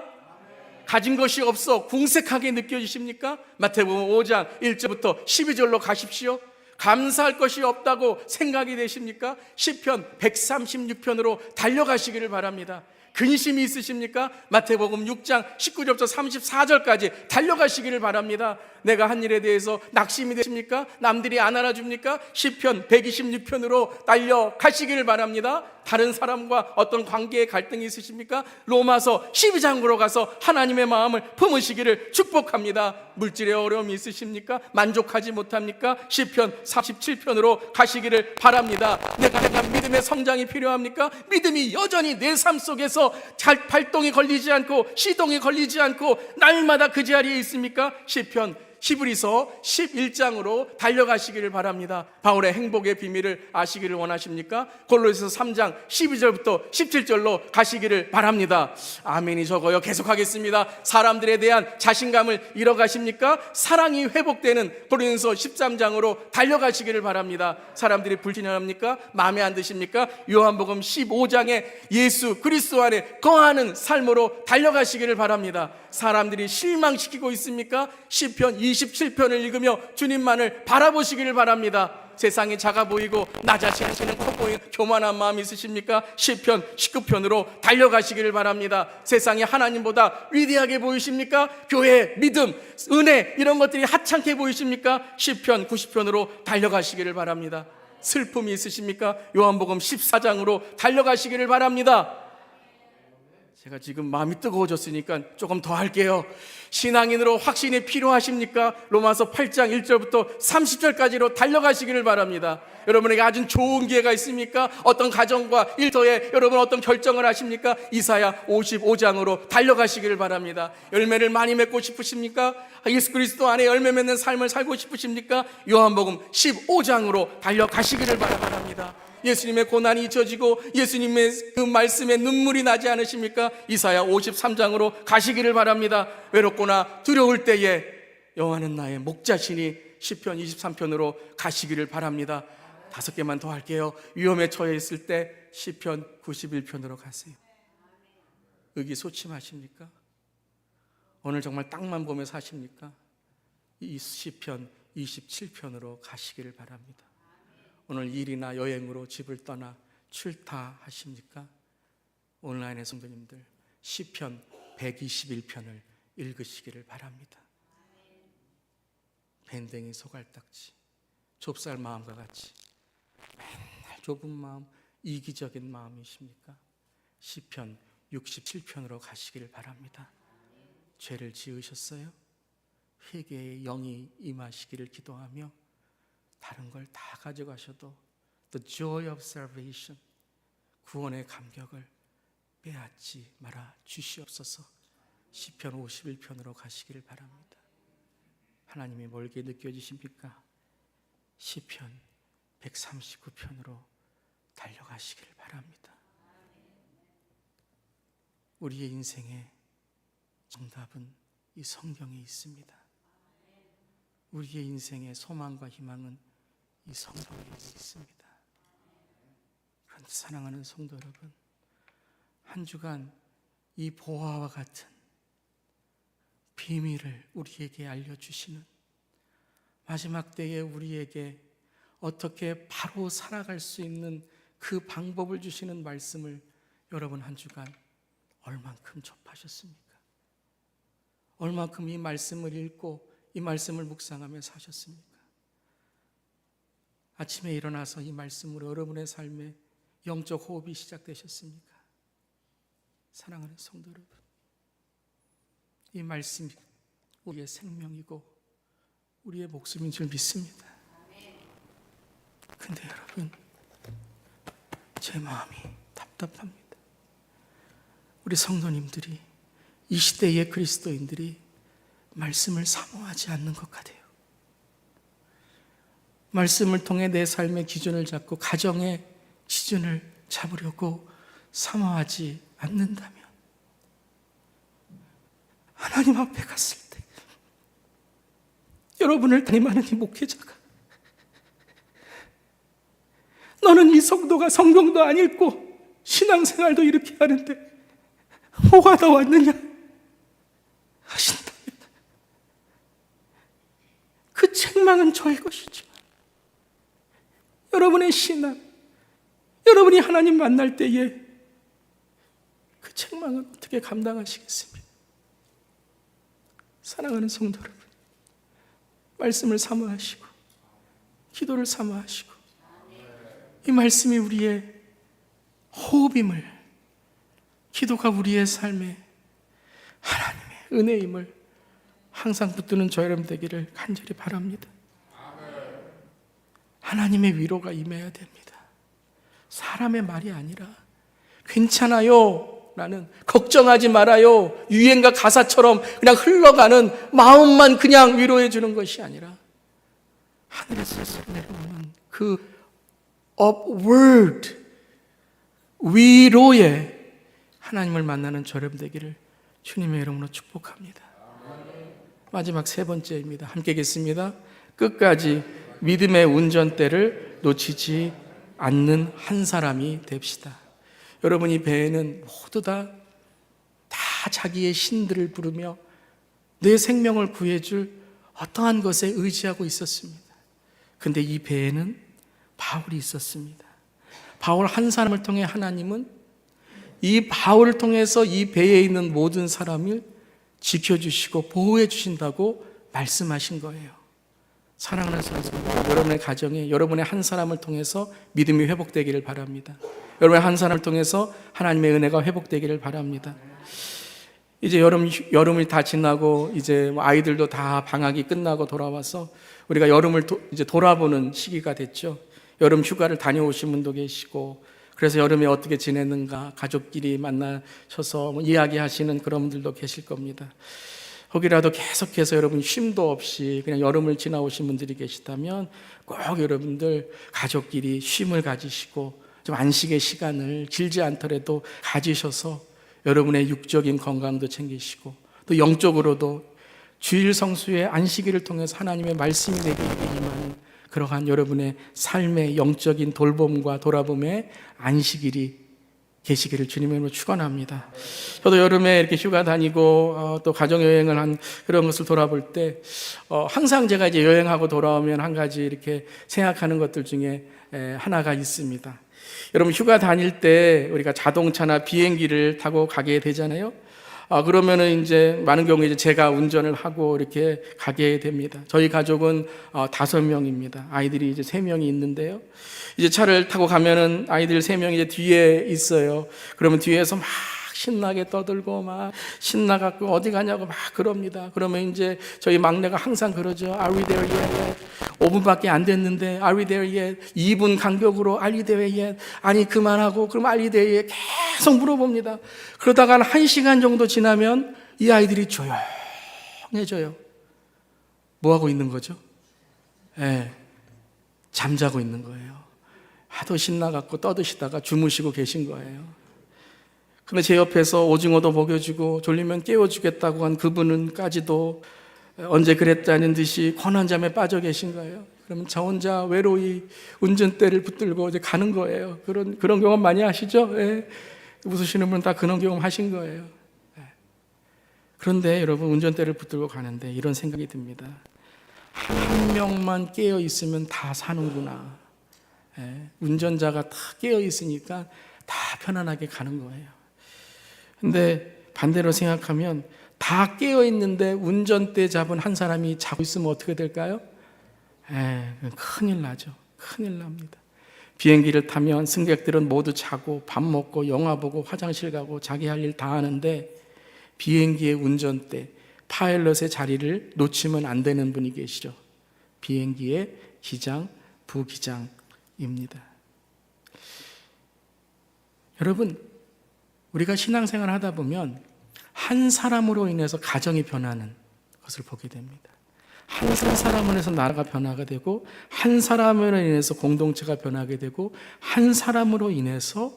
가진 것이 없어 궁색하게 느껴지십니까? 마태복음 5장 1절부터 12절로 가십시오. 감사할 것이 없다고 생각이 되십니까? 시편 136편으로 달려가시기를 바랍니다. 근심이 있으십니까? 마태복음 6장 19절부터 34절까지 달려가시기를 바랍니다. 내가 한 일에 대해서 낙심이 되십니까? 남들이 안 알아줍니까? 시편 126편으로 달려가시기를 바랍니다. 다른 사람과 어떤 관계에 갈등이 있으십니까? 로마서 12장으로 가서 하나님의 마음을 품으시기를 축복합니다. 물질에 어려움이 있으십니까? 만족하지 못합니까? 시편 47편으로 가시기를 바랍니다. 내가 믿음의 성장이 필요합니까? 믿음이 여전히 내 삶 속에서 잘 발동이 걸리지 않고 시동이 걸리지 않고 날마다 그 자리에 있습니까? 시편 히브리서 11장으로 달려가시기를 바랍니다. 바울의 행복의 비밀을 아시기를 원하십니까? 골로새서 3장 12절부터 17절로 가시기를 바랍니다. 아멘이 적어요. 계속하겠습니다. 사람들에 대한 자신감을 잃어가십니까? 사랑이 회복되는 고린도서 13장으로 달려가시기를 바랍니다. 사람들이 불신합니까? 마음에 안 드십니까? 요한복음 15장에 예수 그리스도 안에 거하는 삶으로 달려가시기를 바랍니다. 사람들이 실망시키고 있습니까? 시편 27편을 읽으며 주님만을 바라보시기를 바랍니다. 세상이 작아 보이고 나 자신은 커 보이는 교만한 마음이 있으십니까? 시편 19편으로 달려가시기를 바랍니다. 세상이 하나님보다 위대하게 보이십니까? 교회, 믿음, 은혜 이런 것들이 하찮게 보이십니까? 시편 90편으로 달려가시기를 바랍니다. 슬픔이 있으십니까? 요한복음 14장으로 달려가시기를 바랍니다. 제가 지금 마음이 뜨거워졌으니까 조금 더 할게요. 신앙인으로 확신이 필요하십니까? 로마서 8장 1절부터 30절까지로 달려가시기를 바랍니다. 여러분에게 아주 좋은 기회가 있습니까? 어떤 가정과 일터에 여러분 어떤 결정을 하십니까? 이사야 55장으로 달려가시기를 바랍니다. 열매를 많이 맺고 싶으십니까? 예수 그리스도 안에 열매 맺는 삶을 살고 싶으십니까? 요한복음 15장으로 달려가시기를 바랍니다. 예수님의 고난이 잊혀지고 예수님의 그 말씀에 눈물이 나지 않으십니까? 이사야 53장으로 가시기를 바랍니다. 외롭거나 두려울 때에 여호와는 나의 목자시니 시편 23편으로 가시기를 바랍니다. 5개만 더 할게요. 위험에 처해 있을 때 시편 91편으로 가세요. 의기소침하십니까? 오늘 정말 땅만 보며 사십니까? 이 시편 27편으로 가시기를 바랍니다. 오늘 일이나 여행으로 집을 떠나 출타하십니까? 온라인의 성도님들 시편 121편을 읽으시기를 바랍니다. 밴댕이 소갈딱지, 좁쌀 마음과 같이 맨날 좁은 마음, 이기적인 마음이십니까? 시편 67편으로 가시기를 바랍니다. 죄를 지으셨어요? 회개의 영이 임하시기를 기도하며 다른 걸 다 가져가셔도 The joy of salvation, 구원의 감격을 빼앗지 말아 주시옵소서. 시편 51편으로 가시기를 바랍니다. 하나님이 멀게 느껴지십니까? 시편 139편으로 달려가시기를 바랍니다. 우리의 인생의 정답은 이 성경에 있습니다. 우리의 인생의 소망과 희망은 이 성경에 있습니다. 그런데 사랑하는 성도 여러분, 한 주간 이 보화와 같은 비밀을 우리에게 알려주시는, 마지막 때에 우리에게 어떻게 바로 살아갈 수 있는 그 방법을 주시는 말씀을 여러분 한 주간 얼만큼 접하셨습니까? 얼만큼 이 말씀을 읽고 이 말씀을 묵상하며 사셨습니까? 아침에 일어나서 이 말씀으로 여러분의 삶에 영적 호흡이 시작되셨습니까? 사랑하는 성도 여러분, 이 말씀이 우리의 생명이고 우리의 목숨인 줄 믿습니다. 근데 여러분, 제 마음이 답답합니다. 우리 성도님들이, 이 시대의 그리스도인들이 말씀을 사모하지 않는 것 같아요. 말씀을 통해 내 삶의 기준을 잡고 가정의 기준을 잡으려고 사모하지 않는다면, 하나님 앞에 갔을 때 여러분을 담임하는 이 목회자가 너는 이 성도가 성경도 안 읽고 신앙생활도 이렇게 하는데 뭐가 더 왔느냐 하신다면, 그 책망은 저의 것이지만 여러분의 신앙, 여러분이 하나님 만날 때에 그 책망은 어떻게 감당하시겠습니까? 사랑하는 성도 여러분, 말씀을 사모하시고 기도를 사모하시고 이 말씀이 우리의 호흡임을, 기도가 우리의 삶에 하나님의 은혜임을 항상 붙드는 저 여러분 되기를 간절히 바랍니다. 하나님의 위로가 임해야 됩니다. 사람의 말이 아니라 괜찮아요 라는, 걱정하지 말아요, 유행가 가사처럼 그냥 흘러가는 마음만 그냥 위로해 주는 것이 아니라 하늘에서 내려오는 그 upward, 위로의 하나님을 만나는 저 여러분 되기를 주님의 이름으로 축복합니다. 마지막 세 번째입니다. 함께 읽겠습니다. 끝까지 믿음의 운전대를 놓치지 않는 한 사람이 됩시다. 여러분, 이 배에는 모두 다 자기의 신들을 부르며 내 생명을 구해줄 어떠한 것에 의지하고 있었습니다. 근데 이 배에는 바울이 있었습니다. 바울 한 사람을 통해 하나님은 이 바울을 통해서 이 배에 있는 모든 사람을 지켜주시고 보호해 주신다고 말씀하신 거예요. 사랑하는 성도, 여러분의 가정에 여러분의 한 사람을 통해서 믿음이 회복되기를 바랍니다. 여러분의 한 사람을 통해서 하나님의 은혜가 회복되기를 바랍니다. 이제 여름이 다 지나고 이제 아이들도 다 방학이 끝나고 돌아와서 우리가 여름을 이제 돌아보는 시기가 됐죠. 여름 휴가를 다녀오신 분도 계시고, 그래서 여름에 어떻게 지냈는가 가족끼리 만나셔서 이야기하시는 그런 분들도 계실 겁니다. 혹이라도 계속해서 여러분 쉼도 없이 그냥 여름을 지나오신 분들이 계시다면 꼭 여러분들 가족끼리 쉼을 가지시고 좀 안식의 시간을 길지 않더라도 가지셔서 여러분의 육적인 건강도 챙기시고 또 영적으로도 주일 성수의 안식일을 통해서 하나님의 말씀이 내게 임하는 그러한 여러분의 삶의 영적인 돌봄과 돌아봄의 안식일이 계시기를 주님의 이름으로 축원합니다. 저도 여름에 이렇게 휴가 다니고 또 가정 여행을 한 그런 것을 돌아볼 때 항상 제가 이제 여행하고 돌아오면 한 가지 이렇게 생각하는 것들 중에 하나가 있습니다. 여러분 휴가 다닐 때 우리가 자동차나 비행기를 타고 가게 되잖아요. 그러면은 이제 많은 경우에 이제 제가 운전을 하고 이렇게 가게 됩니다. 저희 가족은 5명입니다. 아이들이 이제 3명이 있는데요. 이제 차를 타고 가면은 아이들 3명이 이제 뒤에 있어요. 그러면 뒤에서 막 신나게 떠들고 막 신나갖고 어디 가냐고 막 그럽니다. 그러면 이제 저희 막내가 항상 그러죠. Are we there yet? 5분밖에 안 됐는데 Are we there yet? 2분 간격으로 Are you there yet? 아니 그만하고 그럼 Are you there yet? 계속 물어봅니다. 그러다가 1시간 정도 지나면 이 아이들이 조용해져요. 뭐 하고 있는 거죠? 잠자고 있는 거예요. 하도 신나갖고 떠드시다가 주무시고 계신 거예요. 근데 제 옆에서 오징어도 먹여주고 졸리면 깨워주겠다고 한 그분은까지도 언제 그랬다는 듯이 권한잠에 빠져 계신 거예요. 그러면 저 혼자 외로이 운전대를 붙들고 이제 가는 거예요. 그런 경험 많이 하시죠? 웃으시는 분 다 그런 경험 하신 거예요. 그런데 여러분 운전대를 붙들고 가는데 이런 생각이 듭니다. 한 명만 깨어 있으면 다 사는구나. 운전자가 다 깨어 있으니까 다 편안하게 가는 거예요. 근데 반대로 생각하면 다 깨어 있는데 운전대 잡은 한 사람이 자고 있으면 어떻게 될까요? 큰일 나죠. 큰일 납니다. 비행기를 타면 승객들은 모두 자고 밥 먹고 영화 보고 화장실 가고 자기 할 일 다 하는데 비행기의 운전대 파일럿의 자리를 놓치면 안 되는 분이 계시죠. 비행기의 기장, 부기장입니다. 여러분, 우리가 신앙생활을 하다 보면 한 사람으로 인해서 가정이 변하는 것을 보게 됩니다. 한 사람으로 인해서 나라가 변화가 되고 한 사람으로 인해서 공동체가 변하게 되고 한 사람으로 인해서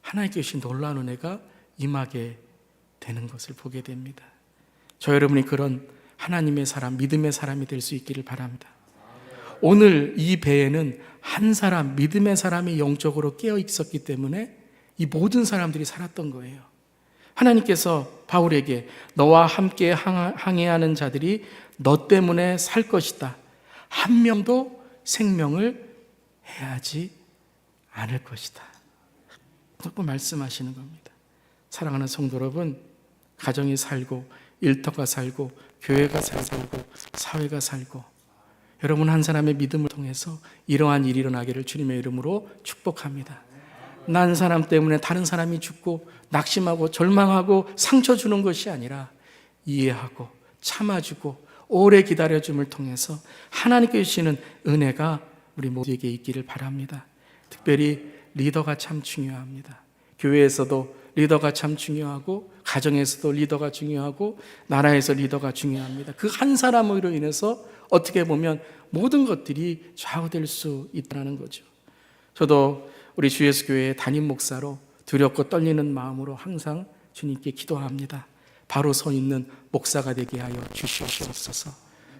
하나님께 주신 놀라운 은혜가 임하게 되는 것을 보게 됩니다. 저 여러분이 그런 하나님의 사람, 믿음의 사람이 될 수 있기를 바랍니다. 오늘 이 배에는 한 사람, 믿음의 사람이 영적으로 깨어 있었기 때문에 이 모든 사람들이 살았던 거예요. 하나님께서 바울에게 너와 함께 항해하는 자들이 너 때문에 살 것이다. 한 명도 생명을 해하지 않을 것이다. 그렇게 말씀하시는 겁니다. 사랑하는 성도 여러분, 가정이 살고 일터가 살고 교회가 살고 사회가 살고 여러분 한 사람의 믿음을 통해서 이러한 일이 일어나기를 주님의 이름으로 축복합니다. 난 사람 때문에 다른 사람이 죽고 낙심하고 절망하고 상처 주는 것이 아니라 이해하고 참아주고 오래 기다려줌을 통해서 하나님께 주시는 은혜가 우리 모두에게 있기를 바랍니다. 특별히 리더가 참 중요합니다. 교회에서도 리더가 참 중요하고 가정에서도 리더가 중요하고 나라에서 리더가 중요합니다. 그 한 사람으로 인해서 어떻게 보면 모든 것들이 좌우될 수 있다는 거죠. 저도 우리 주 예수 교회의 담임 목사로 두렵고 떨리는 마음으로 항상 주님께 기도합니다. 바로 서 있는 목사가 되게 하여 주시옵소서.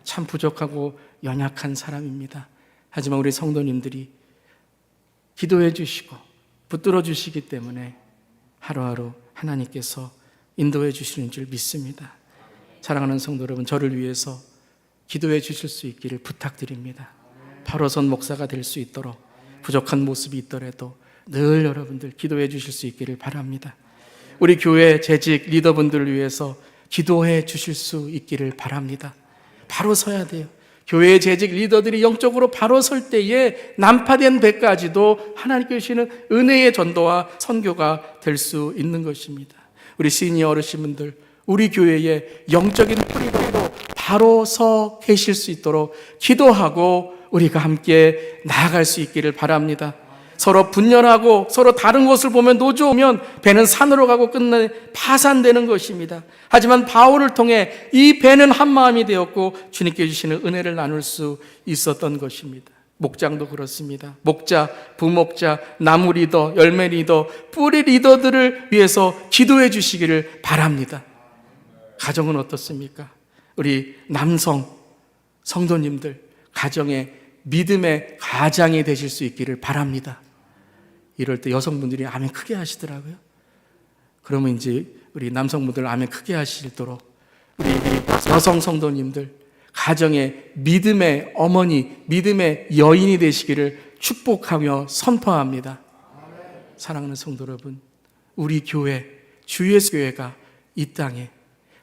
참 부족하고 연약한 사람입니다. 하지만 우리 성도님들이 기도해 주시고 붙들어 주시기 때문에 하루하루 하나님께서 인도해 주시는 줄 믿습니다. 사랑하는 성도 여러분, 저를 위해서 기도해 주실 수 있기를 부탁드립니다. 바로 선 목사가 될 수 있도록 부족한 모습이 있더라도 늘 여러분들 기도해 주실 수 있기를 바랍니다. 우리 교회 재직 리더분들을 위해서 기도해 주실 수 있기를 바랍니다. 바로 서야 돼요. 교회 재직 리더들이 영적으로 바로 설 때에 난파된 배까지도 하나님께 주시는 은혜의 전도와 선교가 될 수 있는 것입니다. 우리 시니어 어르신분들, 우리 교회의 영적인 뿌리로 바로 서 계실 수 있도록 기도하고 우리가 함께 나아갈 수 있기를 바랍니다. 서로 분열하고 서로 다른 것을 보면 노조오면 배는 산으로 가고 끝내 파산되는 것입니다. 하지만 바울을 통해 이 배는 한 마음이 되었고 주님께 주시는 은혜를 나눌 수 있었던 것입니다. 목장도 그렇습니다. 목자, 부목자, 나무 리더, 열매 리더, 뿌리 리더들을 위해서 기도해 주시기를 바랍니다. 가정은 어떻습니까? 우리 남성 성도님들 가정의 믿음의 가장이 되실 수 있기를 바랍니다. 이럴 때 여성분들이 아멘 크게 하시더라고요. 그러면 이제 우리 남성분들 아멘 크게 하시도록 우리 여성 성도님들 가정의 믿음의 어머니, 믿음의 여인이 되시기를 축복하며 선포합니다. 사랑하는 성도 여러분, 우리 교회, 주 예수 교회가 이 땅에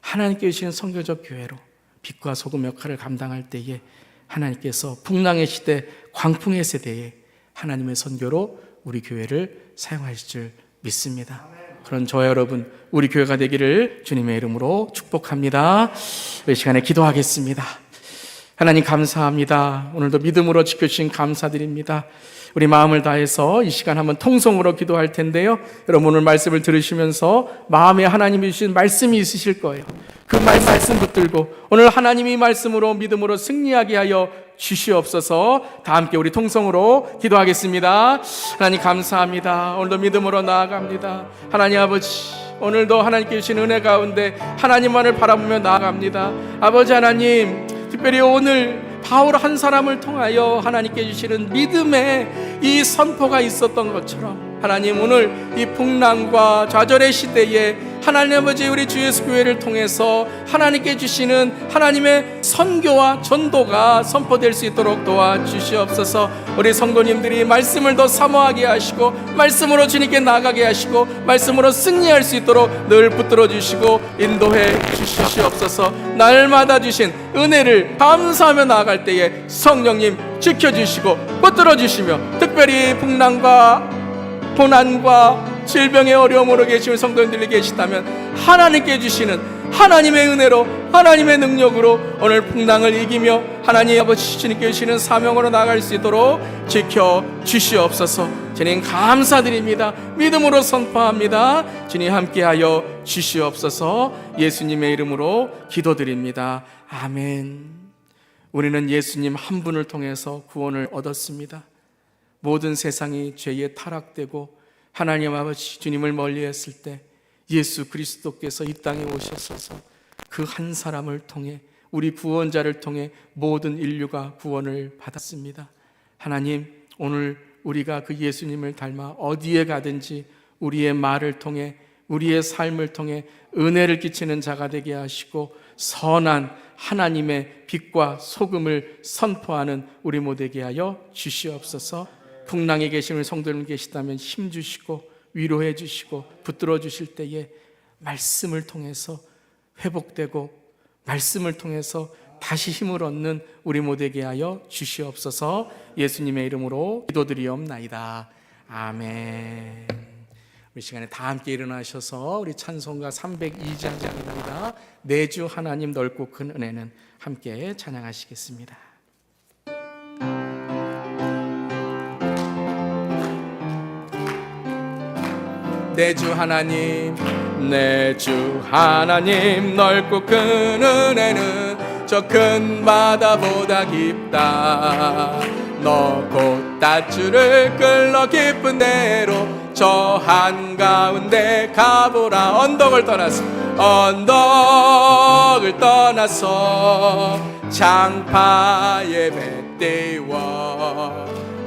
하나님께 주시는 선교적 교회로 빛과 소금 역할을 감당할 때에 하나님께서 풍랑의 시대, 광풍의 세대에 하나님의 선교로 우리 교회를 사용하실 줄 믿습니다. 그런 저와 여러분, 우리 교회가 되기를 주님의 이름으로 축복합니다. 이 시간에 기도하겠습니다. 하나님 감사합니다. 오늘도 믿음으로 지켜주신 감사드립니다. 우리 마음을 다해서 이 시간 한번 통성으로 기도할 텐데요, 여러분 오늘 말씀을 들으시면서 마음에 하나님이 주신 말씀이 있으실 거예요. 그 말씀 붙들고 오늘 하나님이 말씀으로 믿음으로 승리하게 하여 주시옵소서. 다 함께 우리 통성으로 기도하겠습니다. 하나님 감사합니다. 오늘도 믿음으로 나아갑니다. 하나님 아버지, 오늘도 하나님께 주신 은혜 가운데 하나님만을 바라보며 나아갑니다. 아버지 하나님, 특별히 오늘 바울 한 사람을 통하여 하나님께 주시는 믿음의 이 선포가 있었던 것처럼 하나님, 오늘 이 풍랑과 좌절의 시대에 하나님 아버지 우리 주 예수 교회를 통해서 하나님께 주시는 하나님의 선교와 전도가 선포될 수 있도록 도와주시옵소서. 우리 성도님들이 말씀을 더 사모하게 하시고 말씀으로 주님께 나가게 하시고 말씀으로 승리할 수 있도록 늘 붙들어 주시고 인도해 주시옵소서. 날마다 주신 은혜를 감사하며 나아갈 때에 성령님 지켜주시고 붙들어 주시며, 특별히 풍랑과 고난과 질병의 어려움으로 계시는 성도님들이 계시다면 하나님께 주시는 하나님의 은혜로, 하나님의 능력으로 오늘 풍랑을 이기며 하나님 아버지 주님께 주시는 사명으로 나갈 수 있도록 지켜주시옵소서. 주님 감사드립니다. 믿음으로 선포합니다. 주님 함께하여 주시옵소서. 예수님의 이름으로 기도드립니다. 아멘. 우리는 예수님 한 분을 통해서 구원을 얻었습니다. 모든 세상이 죄에 타락되고 하나님 아버지 주님을 멀리했을 때 예수 그리스도께서 이 땅에 오셨어서 그 한 사람을 통해, 우리 구원자를 통해 모든 인류가 구원을 받았습니다. 하나님, 오늘 우리가 그 예수님을 닮아 어디에 가든지 우리의 말을 통해, 우리의 삶을 통해 은혜를 끼치는 자가 되게 하시고 선한 하나님의 빛과 소금을 선포하는 우리 모두에게 되게 하여 주시옵소서. 풍랑에 계시는 성도님 계시다면 힘 주시고 위로해 주시고 붙들어 주실 때에 말씀을 통해서 회복되고 말씀을 통해서 다시 힘을 얻는 우리 모두에게 하여 주시옵소서. 예수님의 이름으로 기도드리옵나이다. 아멘. 우리 시간에 다 함께 일어나셔서 우리 찬송가 302장입니다. 내 주 하나님 넓고 큰 은혜는 함께 찬양하시겠습니다. 내 주 하나님, 내 주 하나님 넓고 큰 은혜는 저 큰 바다보다 깊다. 너 곧 닷줄을 끌러 깊은 데로 저 한가운데 가보라. 언덕을 떠나서 장파에 배 띄워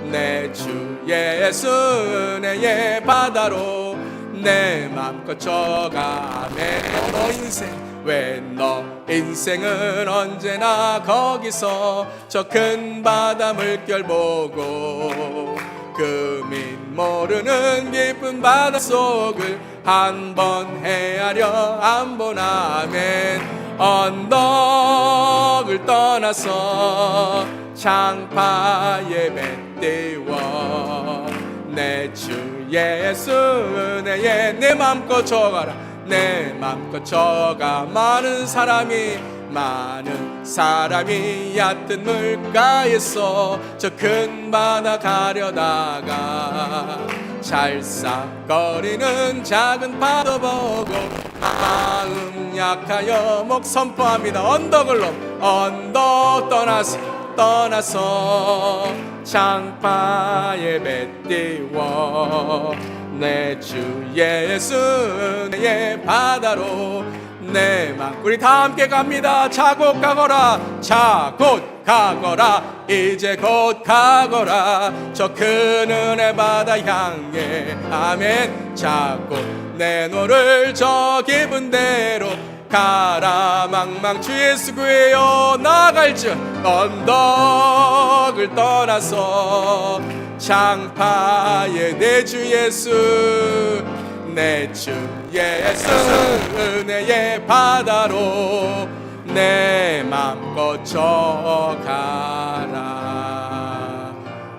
내 주 예수 은혜의 바다로 내 맘껏 저가네. 너 인생, 왜 너 인생은 언제나 거기서 저 큰 바다 물결 보고 금인 모르는 깊은 바닷속을 한번 헤아려 한번 아멘. 언덕을 떠나서 장파에 배 띄워 내 주 예수 은혜에 내 맘껏 저가라. 내 맘껏 저가. 많은 사람이 얕은 물가에서 저 큰 바다 가려다가 찰싹거리는 작은 파도 보고 마음 약하여 목 선포합니다. 언덕 떠나서 장파에 배 띄워 내 주 예수 은혜의 바다로 내 맘. 우리 다 함께 갑니다. 자 곧 가거라. 자 곧 가거라. 이제 곧 가거라. 저 큰 은혜 바다 향해. 아멘. 자 곧 내 노를 저 깊은 데로 가라. 망망 주 예수 구해요. 나갈즉 언덕을 떠나서 장파에 내 주 예수, 내 주 예수 은혜의 바다로 내 맘껏 져가라.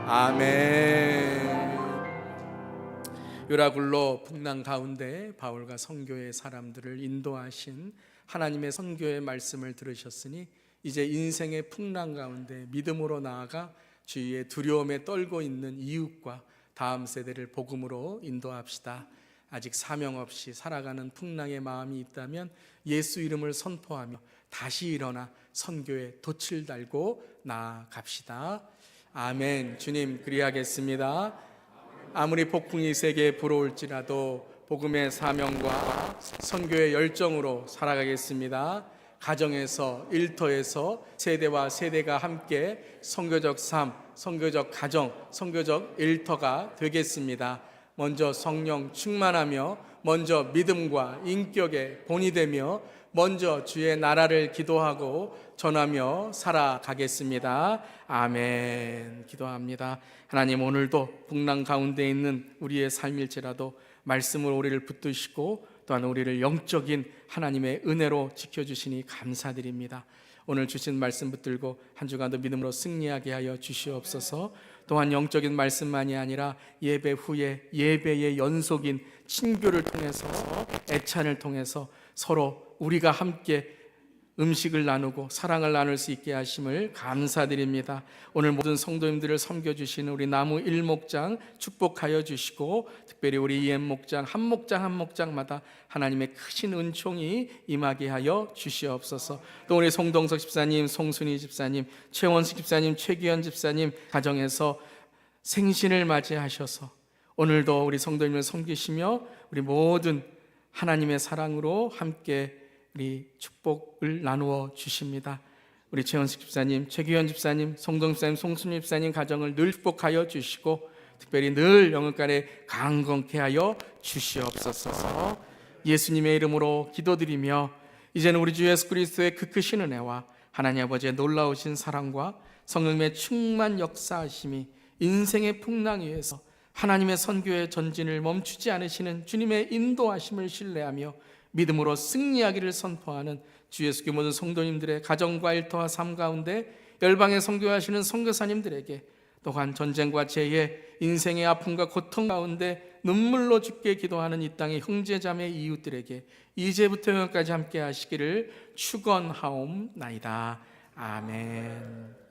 아멘. 유라굴로 풍랑 가운데 바울과 선교의 사람들을 인도하신 하나님의 선교의 말씀을 들으셨으니 이제 인생의 풍랑 가운데 믿음으로 나아가 주위의 두려움에 떨고 있는 이웃과 다음 세대를 복음으로 인도합시다. 아직 사명 없이 살아가는 풍랑의 마음이 있다면 예수 이름을 선포하며 다시 일어나 선교에 돛을 달고 나아갑시다. 아멘. 주님, 그리하겠습니다. 아무리 폭풍이 세계에 불어올지라도 복음의 사명과 선교의 열정으로 살아가겠습니다. 가정에서, 일터에서 세대와 세대가 함께 선교적 삶, 선교적 가정, 선교적 일터가 되겠습니다. 먼저 성령 충만하며, 먼저 믿음과 인격의 본이 되며, 먼저 주의 나라를 기도하고 전하며 살아가겠습니다. 아멘. 기도합니다. 하나님, 오늘도 풍랑 가운데 있는 우리의 삶일지라도 말씀으로 우리를 붙드시고 또한 우리를 영적인 하나님의 은혜로 지켜주시니 감사드립니다. 오늘 주신 말씀 붙들고 한 주간도 믿음으로 승리하게 하여 주시옵소서. 또한 영적인 말씀만이 아니라 예배 후에 예배의 연속인 친교를 통해서, 애찬을 통해서 서로 우리가 함께 음식을 나누고 사랑을 나눌 수 있게 하심을 감사드립니다. 오늘 모든 성도님들을 섬겨주시는 우리 나무 일목장 축복하여 주시고, 특별히 우리 이엠 목장 한 목장 한 목장마다 하나님의 크신 은총이 임하게 하여 주시옵소서. 또 우리 송동석 집사님, 송순희 집사님, 최원숙 집사님, 최기현 집사님 가정에서 생신을 맞이하셔서 오늘도 우리 성도님을 섬기시며 우리 모든 하나님의 사랑으로 함께 우리 축복을 나누어 주십니다. 우리 최원숙 집사님, 최기현 집사님, 송동 집사님, 송순희 집사님 가정을 늘 축복하여 주시고 특별히 늘 영혼간에 강건케 하여 주시옵소서. 예수님의 이름으로 기도드리며 이제는 우리 주 예수 그리스도의 그 크신 은혜와 하나님 아버지의 놀라우신 사랑과 성령의 충만 역사하심이 인생의 풍랑 위에서 하나님의 선교의 전진을 멈추지 않으시는 주님의 인도하심을 신뢰하며 믿음으로 승리하기를 선포하는 주 예수의 모든 성도님들의 가정과 일터와 삶 가운데 열방에 선교하시는 선교사님들에게 또한 전쟁과 재해, 인생의 아픔과 고통 가운데 눈물로 죽게 기도하는 이 땅의 형제자매 이웃들에게 이제부터 영원까지 함께 하시기를 축원하옵나이다. 아멘.